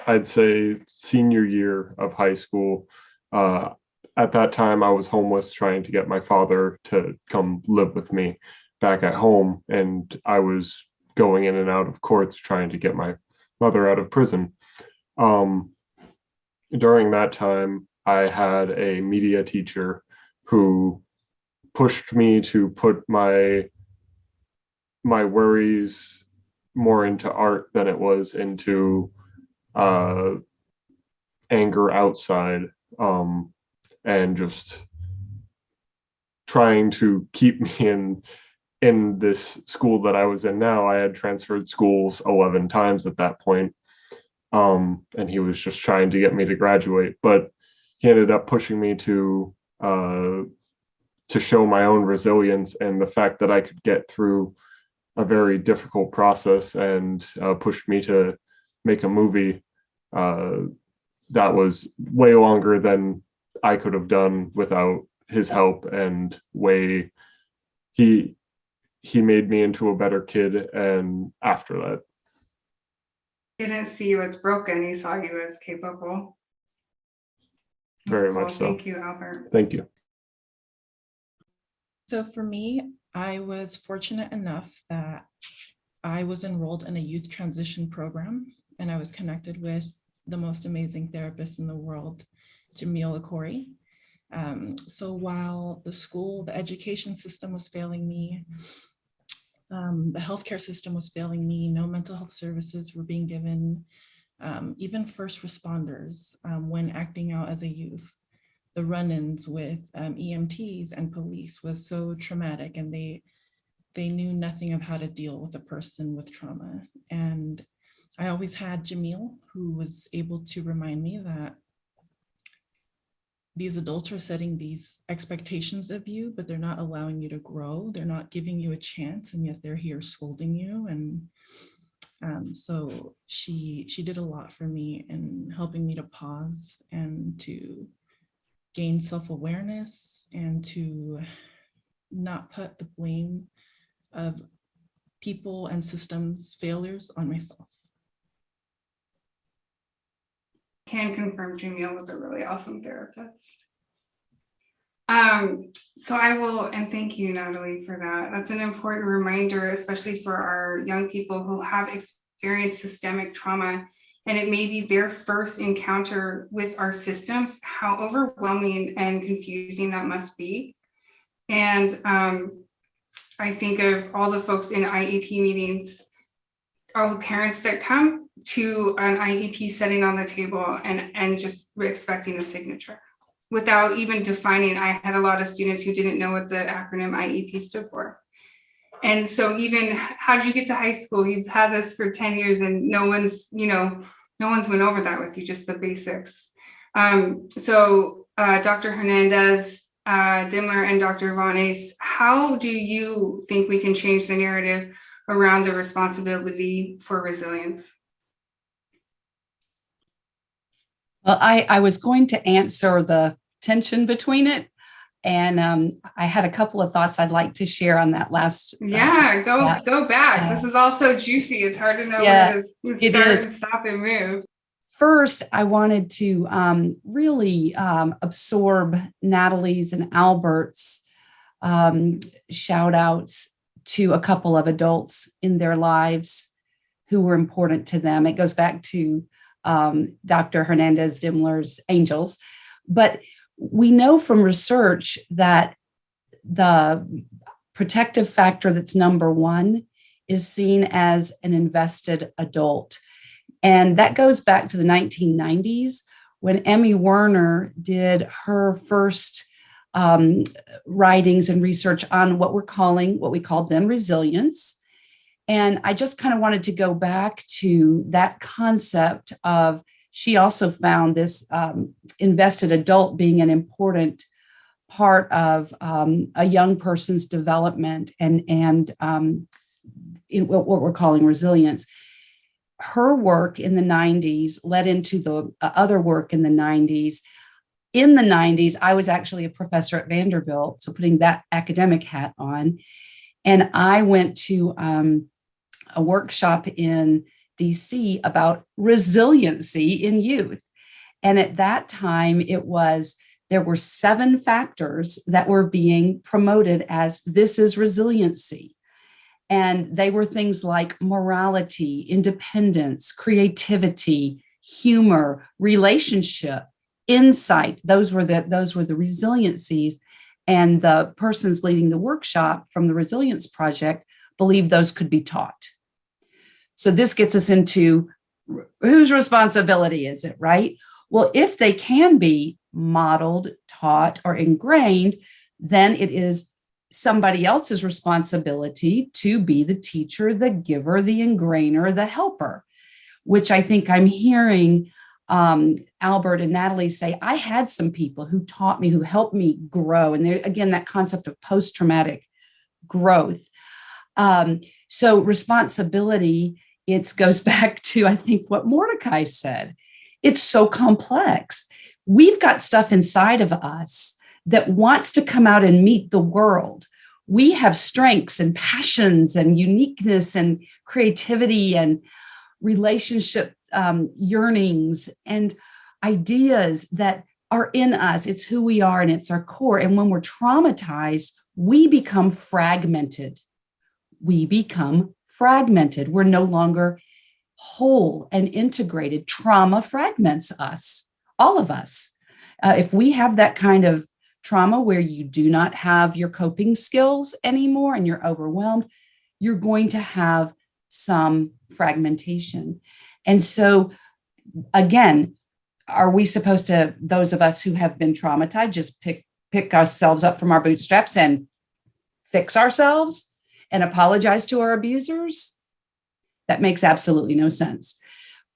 I'd say senior year of high school. At that time, I was homeless, trying to get my father to come live with me back at home, and I was going in and out of courts trying to get my mother out of prison. During that time, I had a media teacher who pushed me to put my worries more into art than it was into anger outside, and just trying to keep me in this school that I was in now. I had transferred schools 11 times at that point, and he was just trying to get me to graduate. But he ended up pushing me to show my own resilience and the fact that I could get through a very difficult process, and pushed me to make a movie that was way longer than I could have done without his help, and he made me into a better kid. And after that, He didn't see you as broken, he saw you as capable. That's very cool. much so. Thank you, Albert. Thank you. So for me, I was fortunate enough that I was enrolled in a youth transition program, and I was connected with the most amazing therapist in the world, Jamila Corey. So while the education system was failing me, the healthcare system was failing me, no mental health services were being given, even first responders, when acting out as a youth, the run-ins with EMTs and police was so traumatic, and they knew nothing of how to deal with a person with trauma. And I always had Jamil, who was able to remind me that these adults are setting these expectations of you, but they're not allowing you to grow. They're not giving you a chance, and yet they're here scolding you. And so she did a lot for me in helping me to pause and to gain self-awareness and to not put the blame of people and systems failures on myself. Can confirm Jamil was a really awesome therapist. So I will, and thank you, Natalie, for that. That's an important reminder, especially for our young people who have experienced systemic trauma, and it may be their first encounter with our systems, how overwhelming and confusing that must be. And I think of all the folks in IEP meetings, all the parents that come to an IEP setting on the table and just expecting a signature without even defining. I had a lot of students who didn't know what the acronym IEP stood for. And so even, how did you get to high school? You've had this for 10 years and no one's went over that with you, just the basics. So Dr. Hernandez, Dimler, and Dr. Vanes, how do you think we can change the narrative around the responsibility for resilience? Well, I was going to answer the tension between it, and I had a couple of thoughts I'd like to share on that last. Yeah, go back. This is also juicy. It's hard to know where to start and stop and move. First, I wanted to really absorb Natalie's and Albert's shout outs to a couple of adults in their lives who were important to them. It goes back to Dr. Hernandez Dimler's angels. But we know from research that the protective factor that's number one is seen as an invested adult. And that goes back to the 1990s when Emmy Werner did her first writings and research on what we called then resilience. And I just kind of wanted to go back to that concept of, she also found this invested adult being an important part of a young person's development and in what we're calling resilience. Her work in the 90s led into the other work in the 90s. In the 90s, I was actually a professor at Vanderbilt, so putting that academic hat on. And I went to a workshop in DC about resiliency in youth. And at that time, there were 7 factors that were being promoted as this is resiliency. And they were things like morality, independence, creativity, humor, relationship, insight. Those were the resiliencies. And the persons leading the workshop from the Resilience Project believed those could be taught. So this gets us into whose responsibility is it, right? Well, if they can be modeled, taught, or ingrained, then it is somebody else's responsibility to be the teacher, the giver, the ingrainer, the helper. which I think I'm hearing Albert and Natalie say, I had some people who taught me, who helped me grow. And there, again, that concept of post-traumatic growth. So responsibility, it goes back to, I think, what Mordecai said. It's so complex. We've got stuff inside of us that wants to come out and meet the world. We have strengths and passions and uniqueness and creativity and relationship yearnings and ideas that are in us. It's who we are and it's our core. And when we're traumatized, we become fragmented. We're no longer whole and integrated. Trauma fragments us, all of us. If we have that kind of trauma where you do not have your coping skills anymore and you're overwhelmed, you're going to have some fragmentation. And so, again, are we supposed to, those of us who have been traumatized, just pick ourselves up from our bootstraps and fix ourselves and apologize to our abusers? That makes absolutely no sense.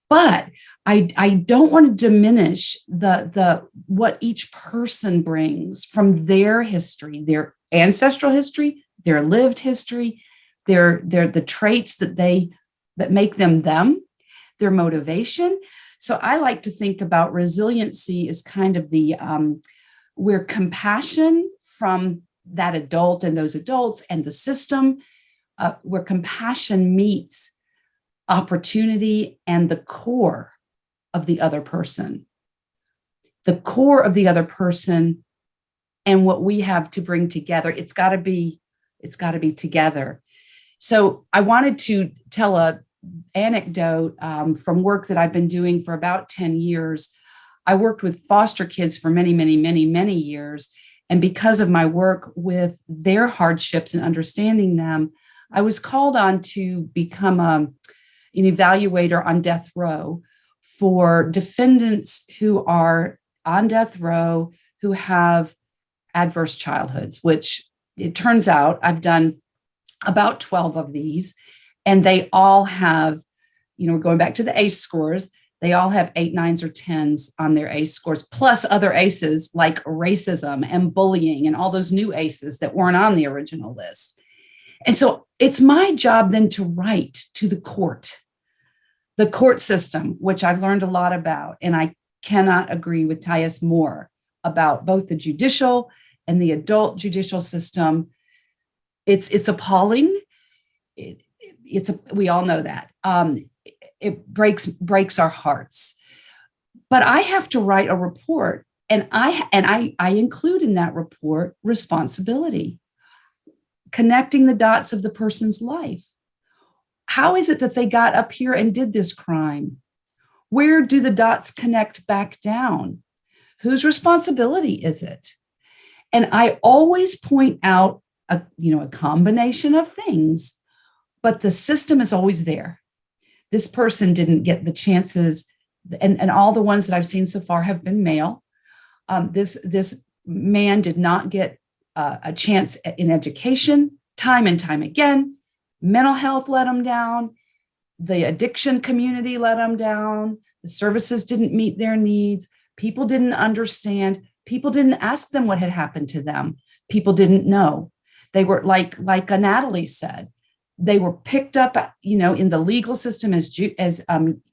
But I don't want to diminish the what each person brings from their history, their ancestral history, their lived history, the traits that make them, their motivation. So I like to think about resiliency as kind of the where compassion from that adult and those adults and the system, where compassion meets opportunity and the core of the other person. The core of the other person and what we have to bring together. It's got to be together. So I wanted to tell a anecdote from work that I've been doing for about 10 years. I worked with foster kids for many, many, many, many years. And because of my work with their hardships and understanding them, I was called on to become an evaluator on death row for defendants who are on death row who have adverse childhoods, which it turns out I've done about 12 of these, and they all have, we're going back to the ACE scores, they all have 8, 9s, or 10s on their ACE scores, plus other ACEs like racism and bullying and all those new ACEs that weren't on the original list. And so it's my job then to write to the court system, which I've learned a lot about. And I cannot agree with Tyus more about both the judicial and the adult judicial system. It's appalling. We all know that. It breaks our hearts. But I have to write a report, and I include in that report responsibility, connecting the dots of the person's life. How is it that they got up here and did this crime? Where do the dots connect back down? Whose responsibility is it? And I always point out a combination of things, but the system is always there. This person didn't get the chances, and all the ones that I've seen so far have been male. This man did not get a chance in education, time and time again. Mental health let him down. The addiction community let him down. The services didn't meet their needs. People didn't understand. People didn't ask them what had happened to them. People didn't know. They were like Natalie said, they were picked up, in the legal system as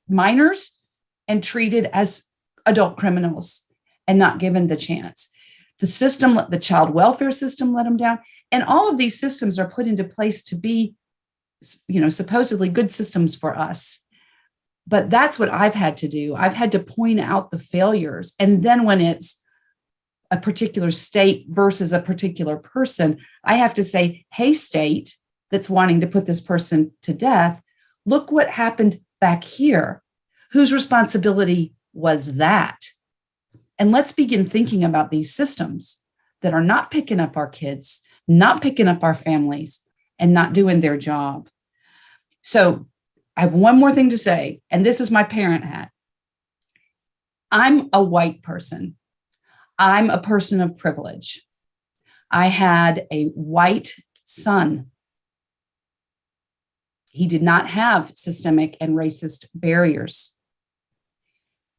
minors and treated as adult criminals and not given the chance. The system, the child welfare system let them down. And all of these systems are put into place to be, supposedly good systems for us. But that's what I've had to do. I've had to point out the failures. And then when it's a particular state versus a particular person, I have to say, hey, state that's wanting to put this person to death, look what happened back here. Whose responsibility was that? And let's begin thinking about these systems that are not picking up our kids, not picking up our families, and not doing their job. So I have one more thing to say, and this is my parent hat. I'm a white person. I'm a person of privilege. I had a white son. He did not have systemic and racist barriers.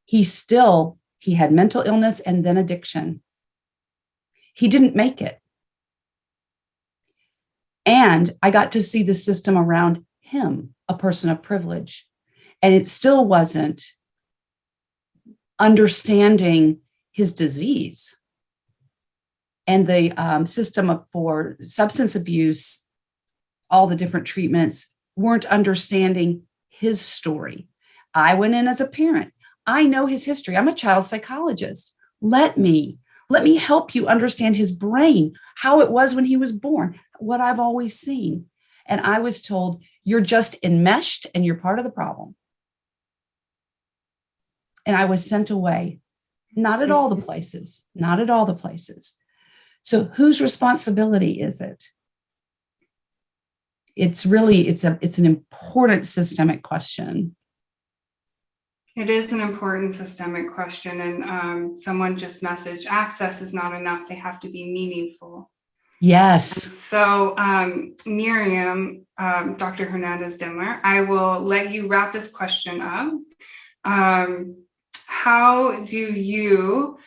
He had mental illness and then addiction. He didn't make it. And I got to see the system around him, a person of privilege. And it still wasn't understanding his disease. And the system for substance abuse, all the different treatments, weren't understanding his story. I went in as a parent. I know his history. I'm a child psychologist. Let me help you understand his brain, how it was when he was born, what I've always seen. And I was told, you're just enmeshed and you're part of the problem. And I was sent away. Not at all the places, not at all the places. So whose responsibility is it? It's an important systemic question. It is an important systemic question. And someone just messaged, access is not enough. They have to be meaningful. Yes. So Miriam, Dr. Hernandez-Dimler, I will let you wrap this question up. How do you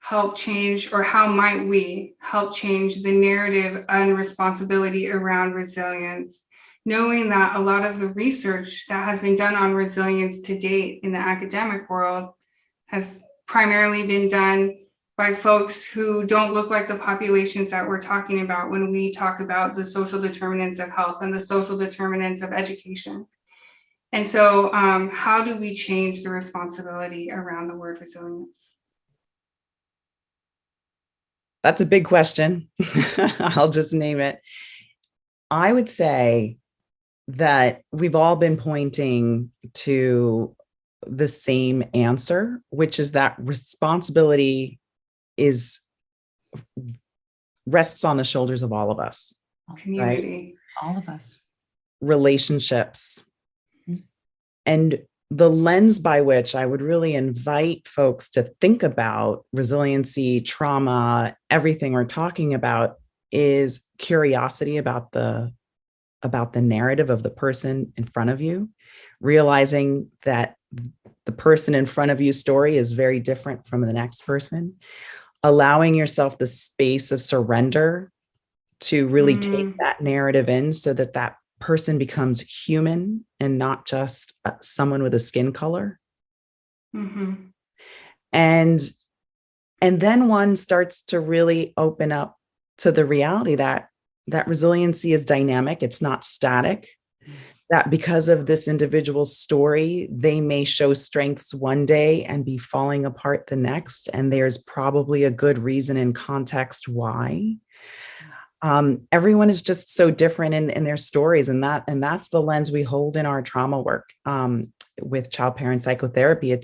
help change, or how might we help change the narrative and responsibility around resilience, knowing that a lot of the research that has been done on resilience to date in the academic world has primarily been done by folks who don't look like the populations that we're talking about when we talk about the social determinants of health and the social determinants of education. And so how do we change the responsibility around the word resilience? That's a big question. I'll just name it. I would say that we've all been pointing to the same answer, which is that responsibility rests on the shoulders of all of us. Community. Right? All of us. Relationships. And the lens by which I would really invite folks to think about resiliency, trauma, everything we're talking about is curiosity about the narrative of the person in front of you, realizing that the person in front of you's story is very different from the next person, allowing yourself the space of surrender to really take that narrative in so that that person becomes human and not just someone with a skin color. Mm-hmm. And then one starts to really open up to the reality that resiliency is dynamic. It's not static. That because of this individual's story, they may show strengths one day and be falling apart the next. And there's probably a good reason and context why. Everyone is just so different in their stories, and that's the lens we hold in our trauma work with child parent psychotherapy.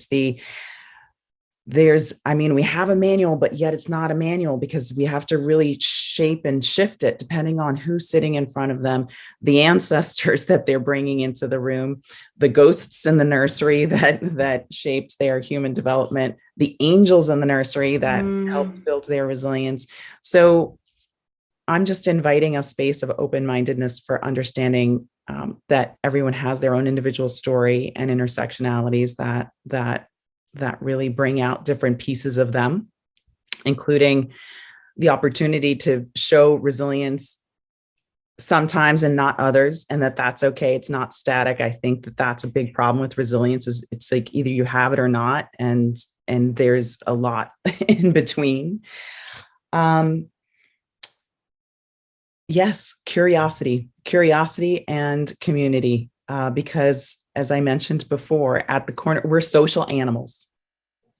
We have a manual, but yet it's not a manual because we have to really shape and shift it depending on who's sitting in front of them, the ancestors that they're bringing into the room, the ghosts in the nursery that shaped their human development, the angels in the nursery that helped build their resilience. So I'm just inviting a space of open-mindedness for understanding that everyone has their own individual story and intersectionalities that really bring out different pieces of them, including the opportunity to show resilience sometimes and not others, and that's okay. It's not static. I think that's a big problem with resilience is it's like either you have it or not, and there's a lot in between. Yes, curiosity and community, because as I mentioned before, at the corner, we're social animals.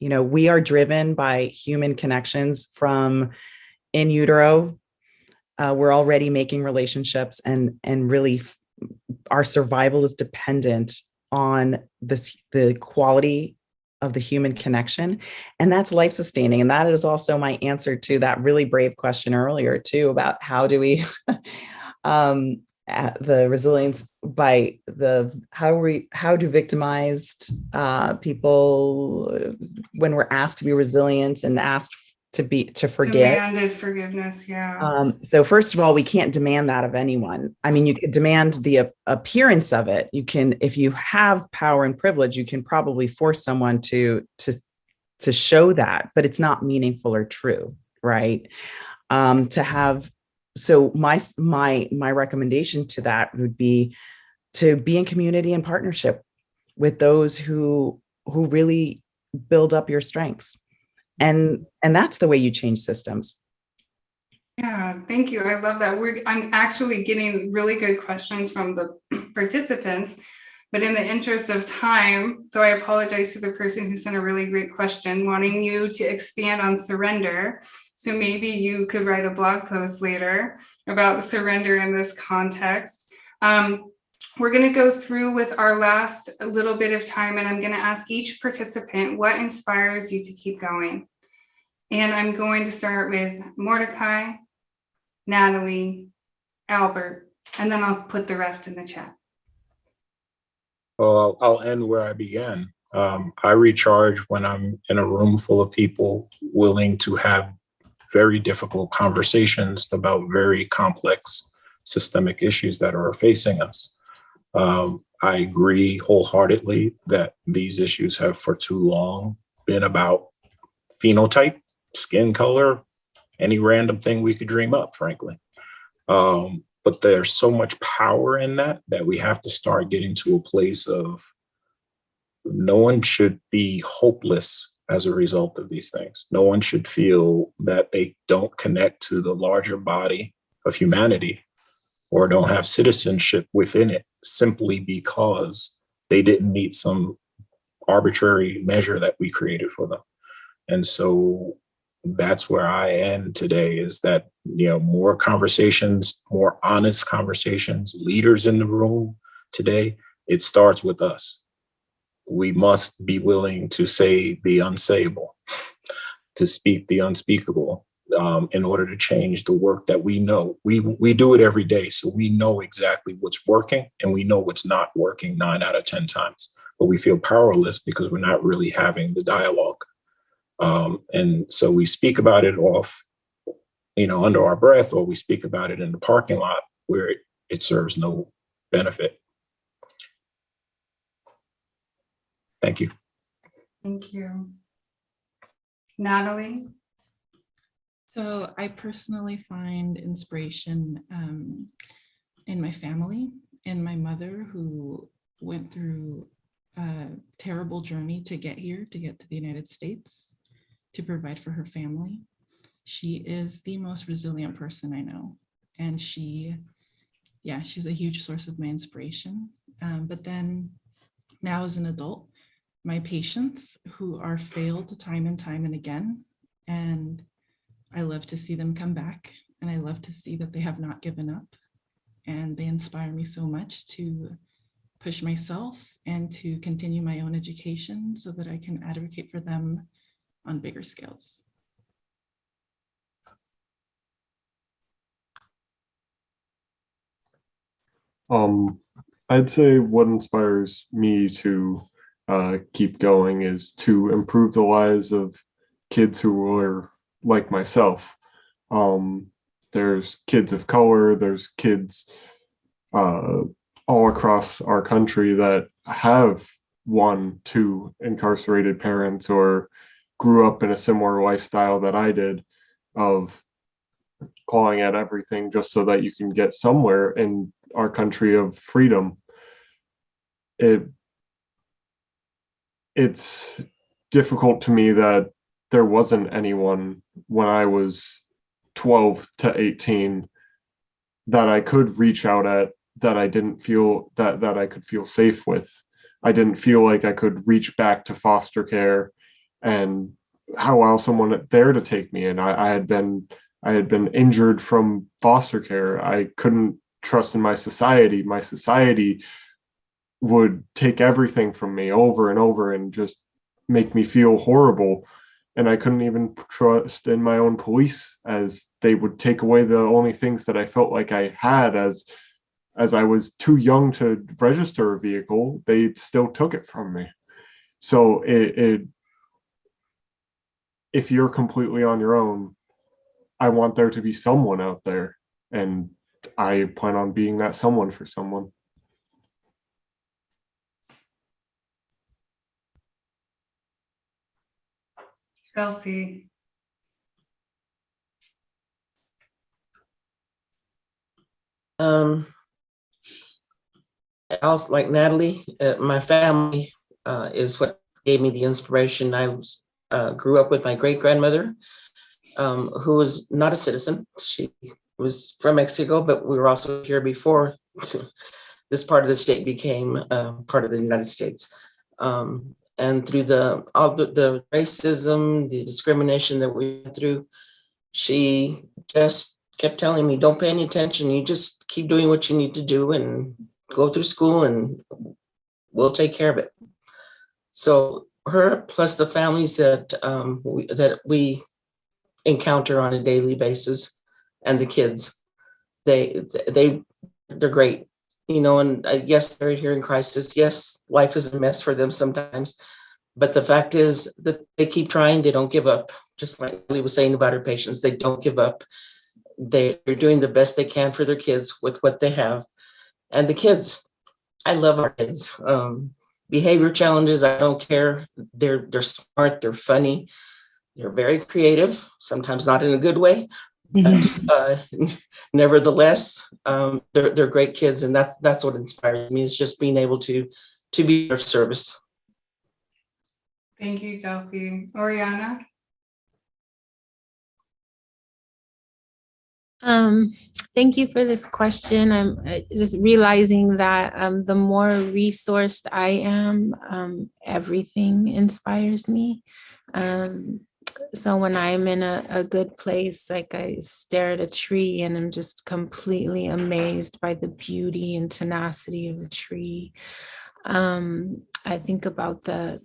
We are driven by human connections from in utero. We're already making relationships and really our survival is dependent on the quality of the human connection, and that's life sustaining. And that is also my answer to that really brave question earlier too, about how do we the resilience by how do victimized people, when we're asked to be resilient and asked to forgive. Demanded forgiveness, yeah. So first of all, we can't demand that of anyone. I mean, you could demand the appearance of it. You can, if you have power and privilege, you can probably force someone to show that, but it's not meaningful or true, right? So my recommendation to that would be to be in community and partnership with those who really build up your strengths. And that's the way you change systems. Yeah, thank you. I love that. I'm actually getting really good questions from the participants, but in the interest of time, so I apologize to the person who sent a really great question, wanting you to expand on surrender. So maybe you could write a blog post later about surrender in this context. We're going to go through with our last little bit of time, and I'm going to ask each participant what inspires you to keep going. And I'm going to start with Mordecai, Natalie, Albert, and then I'll put the rest in the chat. Well, I'll end where I began. I recharge when I'm in a room full of people willing to have very difficult conversations about very complex systemic issues that are facing us. I agree wholeheartedly that these issues have for too long been about phenotype, skin color, any random thing we could dream up, frankly. But there's so much power in that we have to start getting to a place of no one should be hopeless as a result of these things. No one should feel that they don't connect to the larger body of humanity or don't have citizenship within it simply because they didn't meet some arbitrary measure that we created for them. And so that's where I am today, is that, more conversations, more honest conversations, leaders in the room today, it starts with us. We must be willing to say the unsayable, to speak the unspeakable, in order to change the work that we know. We do it every day, so we know exactly what's working and we know what's not working 9 out of 10 times. But we feel powerless because we're not really having the dialogue. And so we speak about it off, under our breath, or we speak about it in the parking lot where it serves no benefit. Thank you. Thank you. Natalie? So I personally find inspiration in my family and my mother, who went through a terrible journey to get here, to get to the United States, to provide for her family. She is the most resilient person I know. And she's a huge source of my inspiration. But then now as an adult, my patients who are failed time and time and again, and I love to see them come back, and I love to see that they have not given up, and they inspire me so much to push myself and to continue my own education so that I can advocate for them on bigger scales. I'd say what inspires me to keep going is to improve the lives of kids who are like myself. There's kids of color, there's kids all across our country that have 1, 2 incarcerated parents or grew up in a similar lifestyle that I did, of clawing at everything just so that you can get somewhere in our country of freedom. It's difficult to me that there wasn't anyone when I was 12 to 18 that I could reach out at, that I didn't feel that I could feel safe with. I didn't feel like I could reach back to foster care and allow someone there to take me in. I had been injured from foster care. I couldn't trust in my society. My society would take everything from me over and over and just make me feel horrible. And I couldn't even trust in my own police, as they would take away the only things that I felt like I had. As I was too young to register a vehicle, they still took it from me. So if you're completely on your own, I want there to be someone out there, and I plan on being that someone for someone. Selfie. Also, like Natalie, my family is what gave me the inspiration. Grew up with my great grandmother, who was not a citizen. She was from Mexico, but we were also here before this part of the state became part of the United States. And through all the racism, the discrimination that we went through, she just kept telling me, don't pay any attention. You just keep doing what you need to do and go through school and we'll take care of it. So her plus the families that we encounter on a daily basis and the kids, they're great. You know, and yes, they're here in crisis. Yes, life is a mess for them sometimes. But the fact is that they keep trying. They don't give up. Just like Lee was saying about her patients, they don't give up. They're doing the best they can for their kids with what they have. And the kids, I love our kids. Behavior challenges, I don't care. They're smart. They're funny. They're very creative. Sometimes not in a good way. But nevertheless, they're great kids, and that's what inspires me. Is just being able to be of service. Thank you, Delphi. Oriana. Thank you for this question. I'm just realizing that the more resourced I am, everything inspires me. So when I'm in a good place, like I stare at a tree and I'm just completely amazed by the beauty and tenacity of a tree. I think about the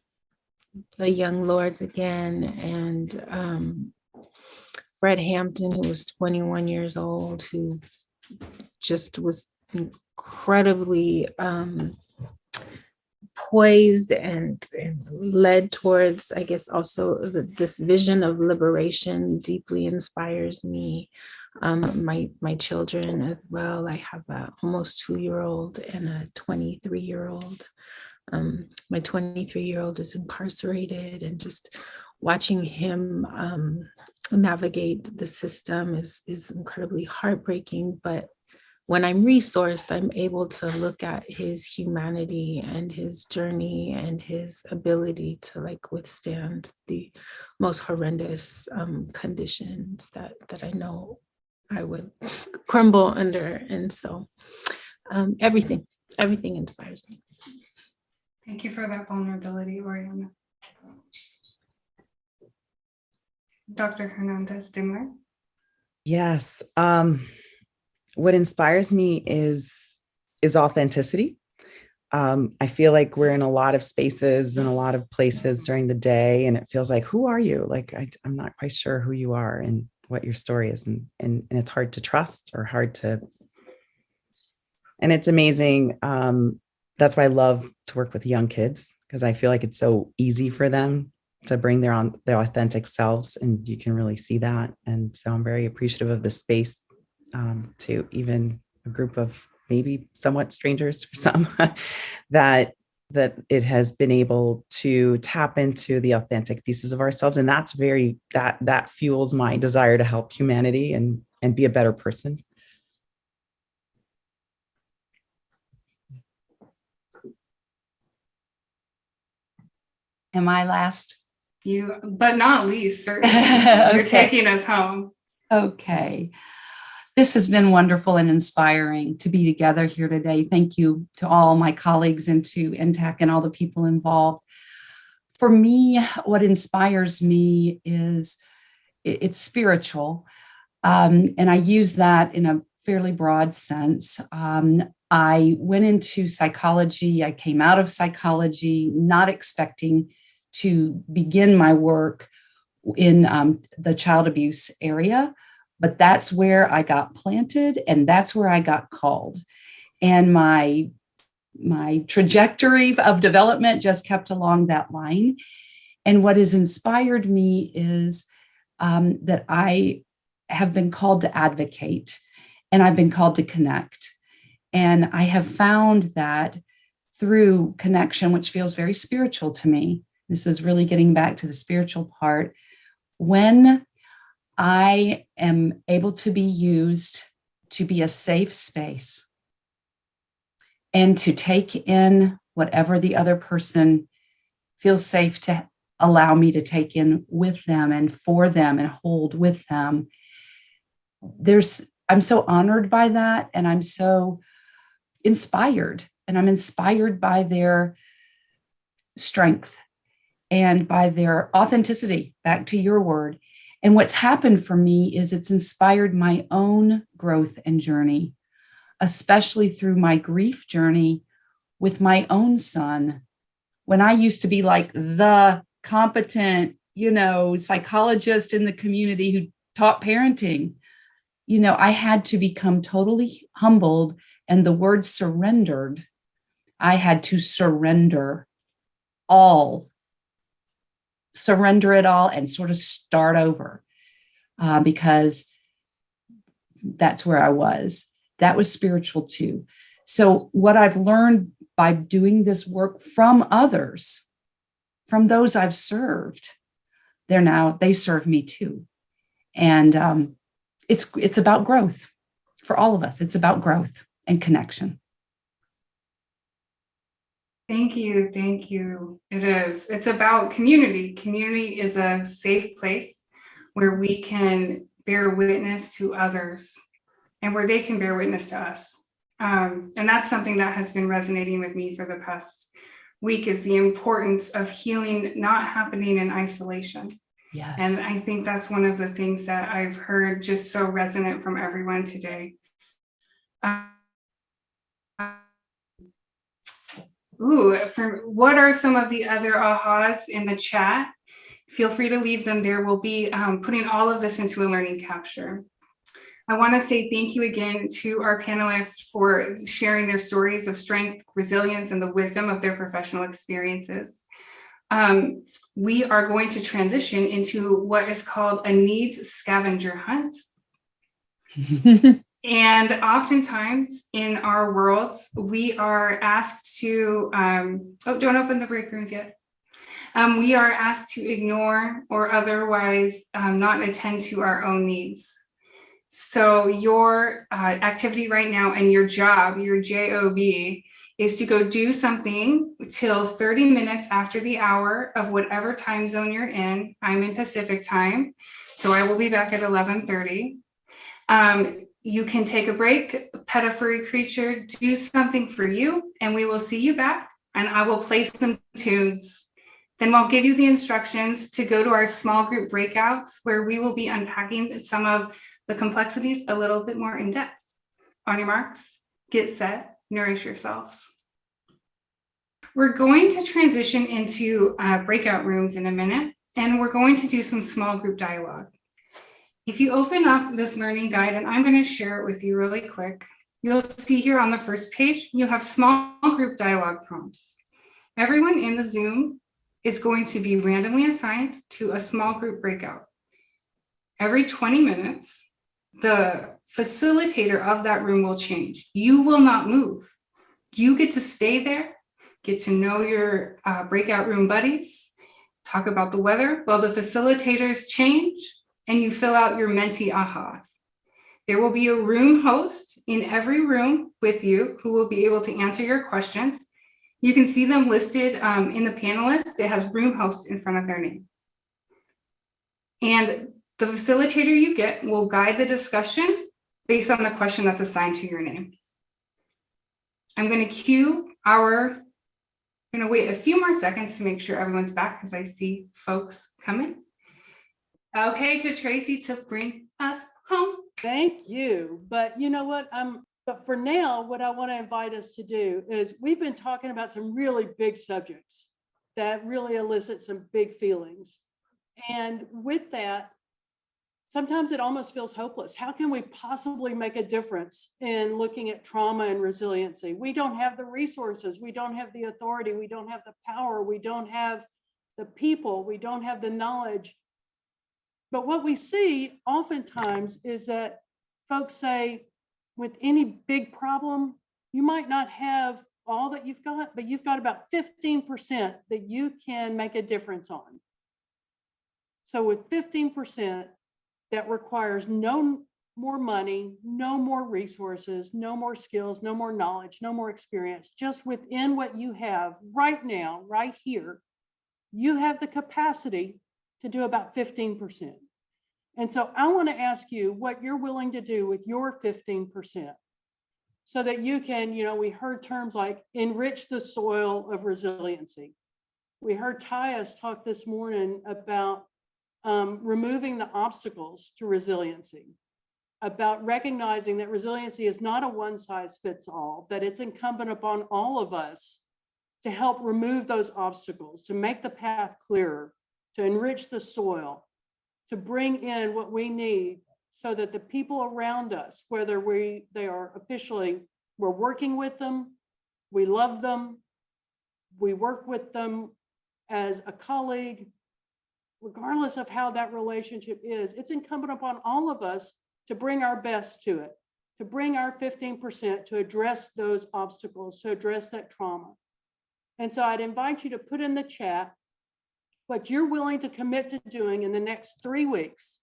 young lords again, and Fred Hampton, who was 21 years old, who just was incredibly poised and led towards, I guess, also this vision of liberation deeply inspires me. My children as well. I have a almost 2-year-old and a 23-year-old. My 23-year-old is incarcerated, and just watching him navigate the system is incredibly heartbreaking. But when I'm resourced, I'm able to look at his humanity and his journey and his ability to like withstand the most horrendous conditions that I know I would crumble under. And so everything inspires me. Thank you for that vulnerability, Oriana. Dr. Hernandez-Dimler. Yes. What inspires me is authenticity. I feel like we're in a lot of spaces and a lot of places during the day, and it feels like, who are you? Like, I'm not quite sure who you are and what your story is. And it's hard to trust or and it's amazing. That's why I love to work with young kids, because I feel like it's so easy for them to bring their authentic selves, and you can really see that. And so I'm very appreciative of the space to even a group of maybe somewhat strangers for some that it has been able to tap into the authentic pieces of ourselves. And that's that fuels my desire to help humanity and be a better person. Am I last? You, but not least, certainly. Okay. You're taking us home. Okay. This has been wonderful and inspiring to be together here today. Thank you to all my colleagues and to NTAC and all the people involved. For me, what inspires me is it's spiritual. And I use that in a fairly broad sense. I went into psychology. I came out of psychology not expecting to begin my work in the child abuse area. But that's where I got planted, and that's where I got called. And my trajectory of development just kept along that line. And what has inspired me is that I have been called to advocate, and I've been called to connect. And I have found that through connection, which feels very spiritual to me, this is really getting back to the spiritual part, when I am able to be used to be a safe space and to take in whatever the other person feels safe to allow me to take in with them and for them and hold with them. I'm so honored by that, and I'm so inspired, and I'm inspired by their strength and by their authenticity, back to your word. And what's happened for me is it's inspired my own growth and journey, especially through my grief journey with my own son. When I used to be like the competent, psychologist in the community who taught parenting, I had to become totally humbled, and the word surrendered. I had to surrender it all and sort of start over because that's where I was. That was spiritual too. So what I've learned by doing this work from others, from those I've served, they serve me too. And it's about growth for all of us. It's about growth and connection. Thank you. Thank you. It is. It's about community. Community is a safe place where we can bear witness to others and where they can bear witness to us. And that's something that has been resonating with me for the past week, is the importance of healing not happening in isolation. Yes. And I think that's one of the things that I've heard just so resonant from everyone today. What are some of the other ahas in the chat? Feel free to leave them there. We'll be putting all of this into a learning capture. I want to say thank you again to our panelists for sharing their stories of strength, resilience, and the wisdom of their professional experiences. We are going to transition into what is called a needs scavenger hunt. And oftentimes in our worlds, we are asked to, don't open the break rooms yet. We are asked to ignore or otherwise not attend to our own needs. So your activity right now and your job, your job, is to go do something till 30 minutes after the hour of whatever time zone you're in. I'm in Pacific time, so I will be back at 11:30. You can take a break, pet a furry creature, do something for you, and we will see you back, and I will play some tunes. Then I'll give you the instructions to go to our small group breakouts, where we will be unpacking some of the complexities a little bit more in depth. On your marks, get set, nourish yourselves. We're going to transition into breakout rooms in a minute, and we're going to do some small group dialogue. If you open up this learning guide, and I'm going to share it with you really quick, you'll see here on the first page, you have small group dialogue prompts. Everyone in the Zoom is going to be randomly assigned to a small group breakout. Every 20 minutes, the facilitator of that room will change. You will not move. You get to stay there, get to know your breakout room buddies, talk about the weather while the facilitators change, and you fill out your Menti AHA. There will be a room host in every room with you who will be able to answer your questions. You can see them listed in the panelists. It has room host in front of their name. And the facilitator you get will guide the discussion based on the question that's assigned to your name. I'm going to wait a few more seconds to make sure everyone's back, because I see folks coming. Okay, to Tracy to bring us home. Thank you. But you know what? But for now, what I want to invite us to do is, we've been talking about some really big subjects that really elicit some big feelings. And with that, sometimes it almost feels hopeless. How can we possibly make a difference in looking at trauma and resiliency? We don't have the resources. We don't have the authority. We don't have the power. We don't have the people, we don't have the knowledge. But what we see oftentimes is that folks say, with any big problem, you might not have all that you've got, but you've got about 15% that you can make a difference on. So with 15%, that requires no more money, no more resources, no more skills, no more knowledge, no more experience. Just within what you have right now, right here, you have the capacity to do about 15%. And so I want to ask you what you're willing to do with your 15% so that you can, we heard terms like enrich the soil of resiliency. We heard Tyus talk this morning about removing the obstacles to resiliency, about recognizing that resiliency is not a one-size-fits-all, that it's incumbent upon all of us to help remove those obstacles, to make the path clearer, to enrich the soil, to bring in what we need so that the people around us, whether they are officially, we're working with them, we love them, we work with them as a colleague, regardless of how that relationship is, it's incumbent upon all of us to bring our best to it, to bring our 15% to address those obstacles, to address that trauma. And so I'd invite you to put in the chat what you're willing to commit to doing in the next 3 weeks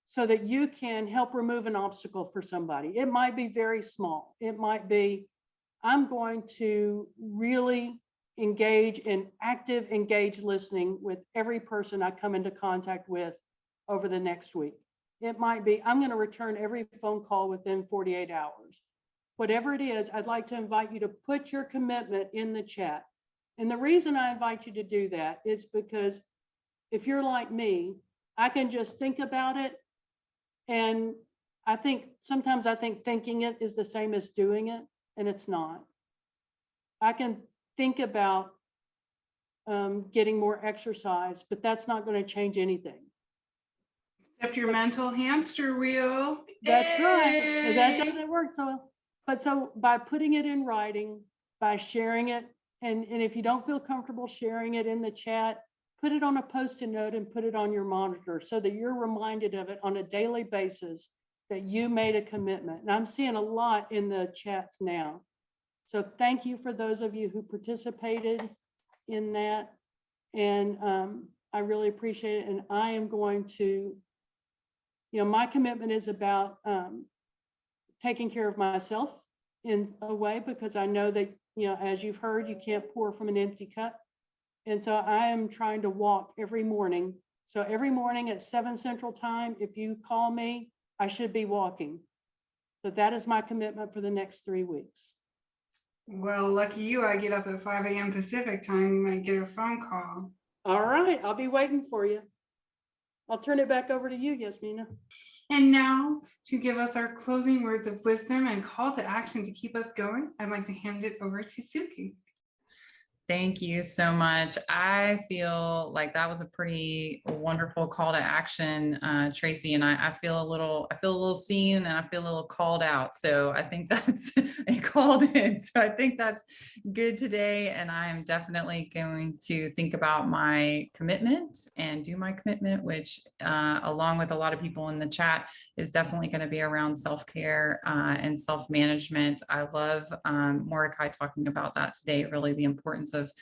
so that you can help remove an obstacle for somebody. It might be very small. It might be, I'm going to really engage in active, engaged listening with every person I come into contact with over the next week. It might be, I'm going to return every phone call within 48 hours. Whatever it is, I'd like to invite you to put your commitment in the chat. And the reason I invite you to do that is because if you're like me, I can just think about it. And sometimes I think thinking it is the same as doing it, and it's not. I can think about getting more exercise, but that's not going to change anything. Except your mental hamster wheel. That's right. That doesn't work so well. But so by putting it in writing, by sharing it, and if you don't feel comfortable sharing it in the chat, put it on a Post-it note and put it on your monitor so that you're reminded of it on a daily basis that you made a commitment. And I'm seeing a lot in the chats now. So thank you for those of you who participated in that. And I really appreciate it. And I am going to, my commitment is about taking care of myself in a way, because I know that, as you've heard, you can't pour from an empty cup. And so I am trying to walk every morning. So every morning at 7 Central Time, if you call me, I should be walking. So that is my commitment for the next 3 weeks. Well, lucky you, I get up at 5 a.m. Pacific time. You might get a phone call. All right, I'll be waiting for you. I'll turn it back over to you, Yasmina. And now, to give us our closing words of wisdom and call to action to keep us going, I'd like to hand it over to Suki. Thank you so much. I feel like that was a pretty wonderful call to action, Tracy. And I feel a little seen, and I feel a little called out. So I think that's a called in. So I think that's good today. And I am definitely going to think about my commitment and do my commitment, which along with a lot of people in the chat is definitely going to be around self-care and self-management. I love Mordecai talking about that today, really the importance of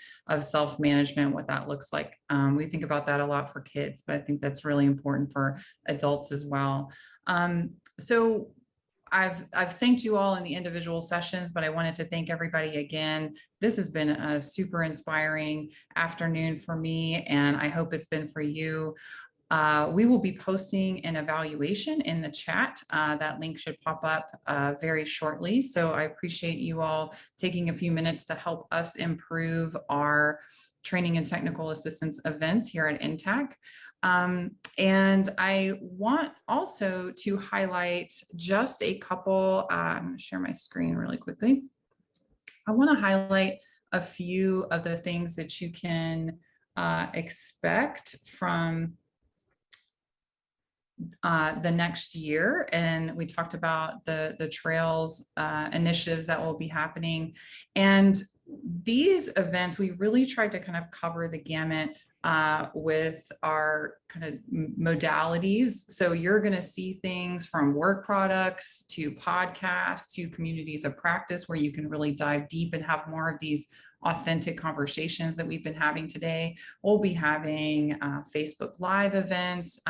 self-management, what that looks like. We think about that a lot for kids, but I think that's really important for adults as well. So I've thanked you all in the individual sessions, but I wanted to thank everybody again. This has been a super inspiring afternoon for me, and I hope it's been for you. We will be posting an evaluation in the chat. That link should pop up very shortly. So I appreciate you all taking a few minutes to help us improve our training and technical assistance events here at INTAC. And I want also to highlight just a couple, I'm going to share my screen really quickly. I want to highlight a few of the things that you can expect from the next year. And we talked about the trails initiatives that will be happening. And these events, we really tried to kind of cover the gamut with our kind of modalities. So you're going to see things from work products to podcasts to communities of practice, where you can really dive deep and have more of these authentic conversations that we've been having today. We'll be having Facebook Live events,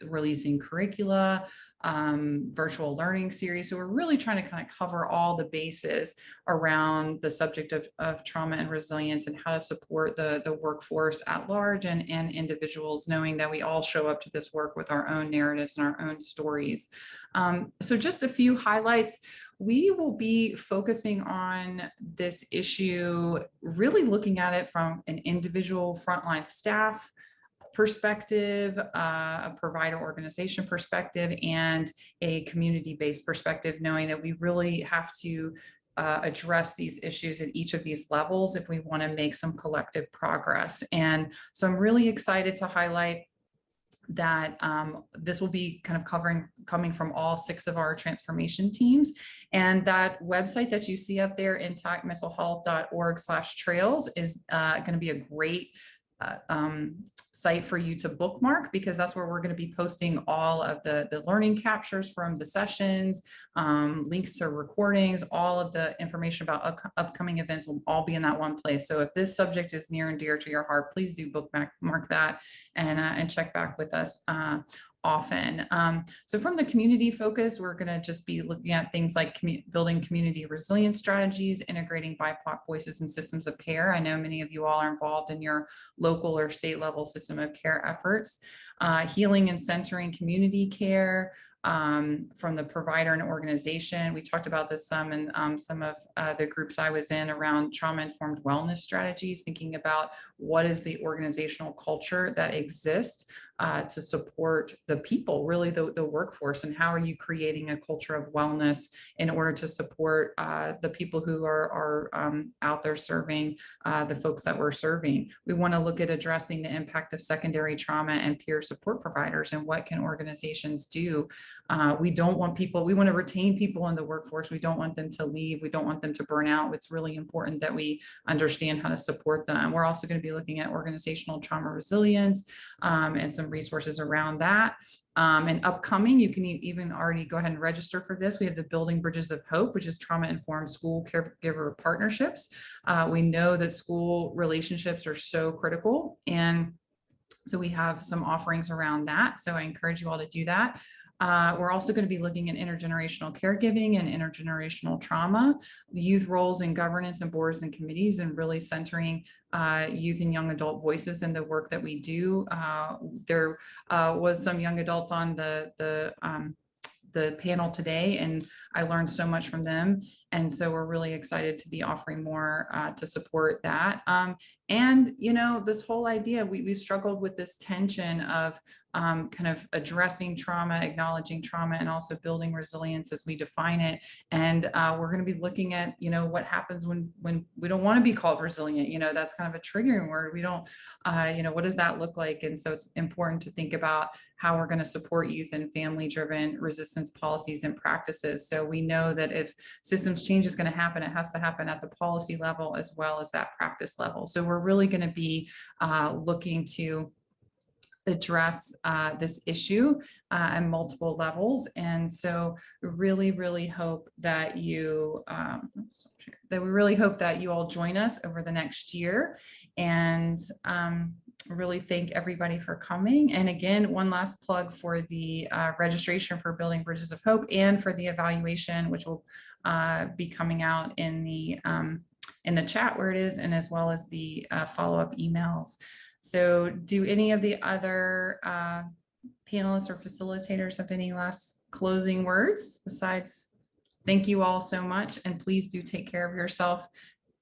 releasing curricula, virtual learning series. So we're really trying to kind of cover all the bases around the subject of trauma and resilience, and how to support the workforce at large and individuals, knowing that we all show up to this work with our own narratives and our own stories. So just a few highlights. We will be focusing on this issue, really looking at it from an individual frontline staff perspective, a provider organization perspective, and a community-based perspective, knowing that we really have to address these issues at each of these levels if we want to make some collective progress. And so I'm really excited to highlight that this will be kind of coming from all 6 of our transformation teams. And that website that you see up there, intactmentalhealth.org/trails, is going to be a great site for you to bookmark, because that's where we're going to be posting all of the learning captures from the sessions, links to recordings, all of the information about upcoming events will all be in that one place. So if this subject is near and dear to your heart, please do bookmark that and check back with us often. So from the community focus, we're going to just be looking at things like building community resilience strategies, integrating BIPOC voices and systems of care. I know many of you all are involved in your local or state level system of care efforts, healing and centering community care, from the provider and organization. We talked about this some in some of the groups I was in around trauma-informed wellness strategies, thinking about what is the organizational culture that exists to support the people, really the workforce, and how are you creating a culture of wellness in order to support the people who are out there serving the folks that we're serving. We want to look at addressing the impact of secondary trauma and peer support providers, and what can organizations do. We don't want people, we want to retain people in the workforce. We don't want them to leave. We don't want them to burn out. It's really important that we understand how to support them. We're also going to be looking at organizational trauma resilience and some resources around that. And upcoming, you can even already go ahead and register for this. We have the Building Bridges of Hope, which is trauma-informed school caregiver partnerships. We know that school relationships are so critical, and so we have some offerings around that. So I encourage you all to do that. We're also going to be looking at intergenerational caregiving and intergenerational trauma, youth roles in governance and boards and committees, and really centering youth and young adult voices in the work that we do. There was some young adults on the panel today, and I learned so much from them. And so we're really excited to be offering more to support that. And, you know, this whole idea, we've struggled with this tension of kind of addressing trauma, acknowledging trauma, and also building resilience as we define it. And we're going to be looking at, you know, what happens when we don't want to be called resilient. You know, that's kind of a triggering word. We don't, you know, what does that look like? And so it's important to think about how we're going to support youth and family-driven resistance policies and practices. So we know that if systems change is going to happen, it has to happen at the policy level as well as that practice level. So we're really going to be looking to address this issue at multiple levels. And so really, really hope that you, we really hope that you all join us over the next year, and really thank everybody for coming. And again, one last plug for the registration for Building Bridges of Hope and for the evaluation, which will be coming out in the chat where it is, and as well as the follow-up emails. So do any of the other panelists or facilitators have any last closing words besides thank you all so much, and please do take care of yourself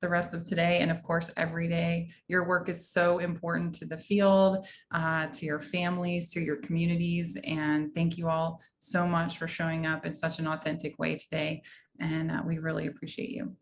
the rest of today, and of course every day. Your work is so important to the field, to your families, to your communities, and thank you all so much for showing up in such an authentic way today, and we really appreciate you.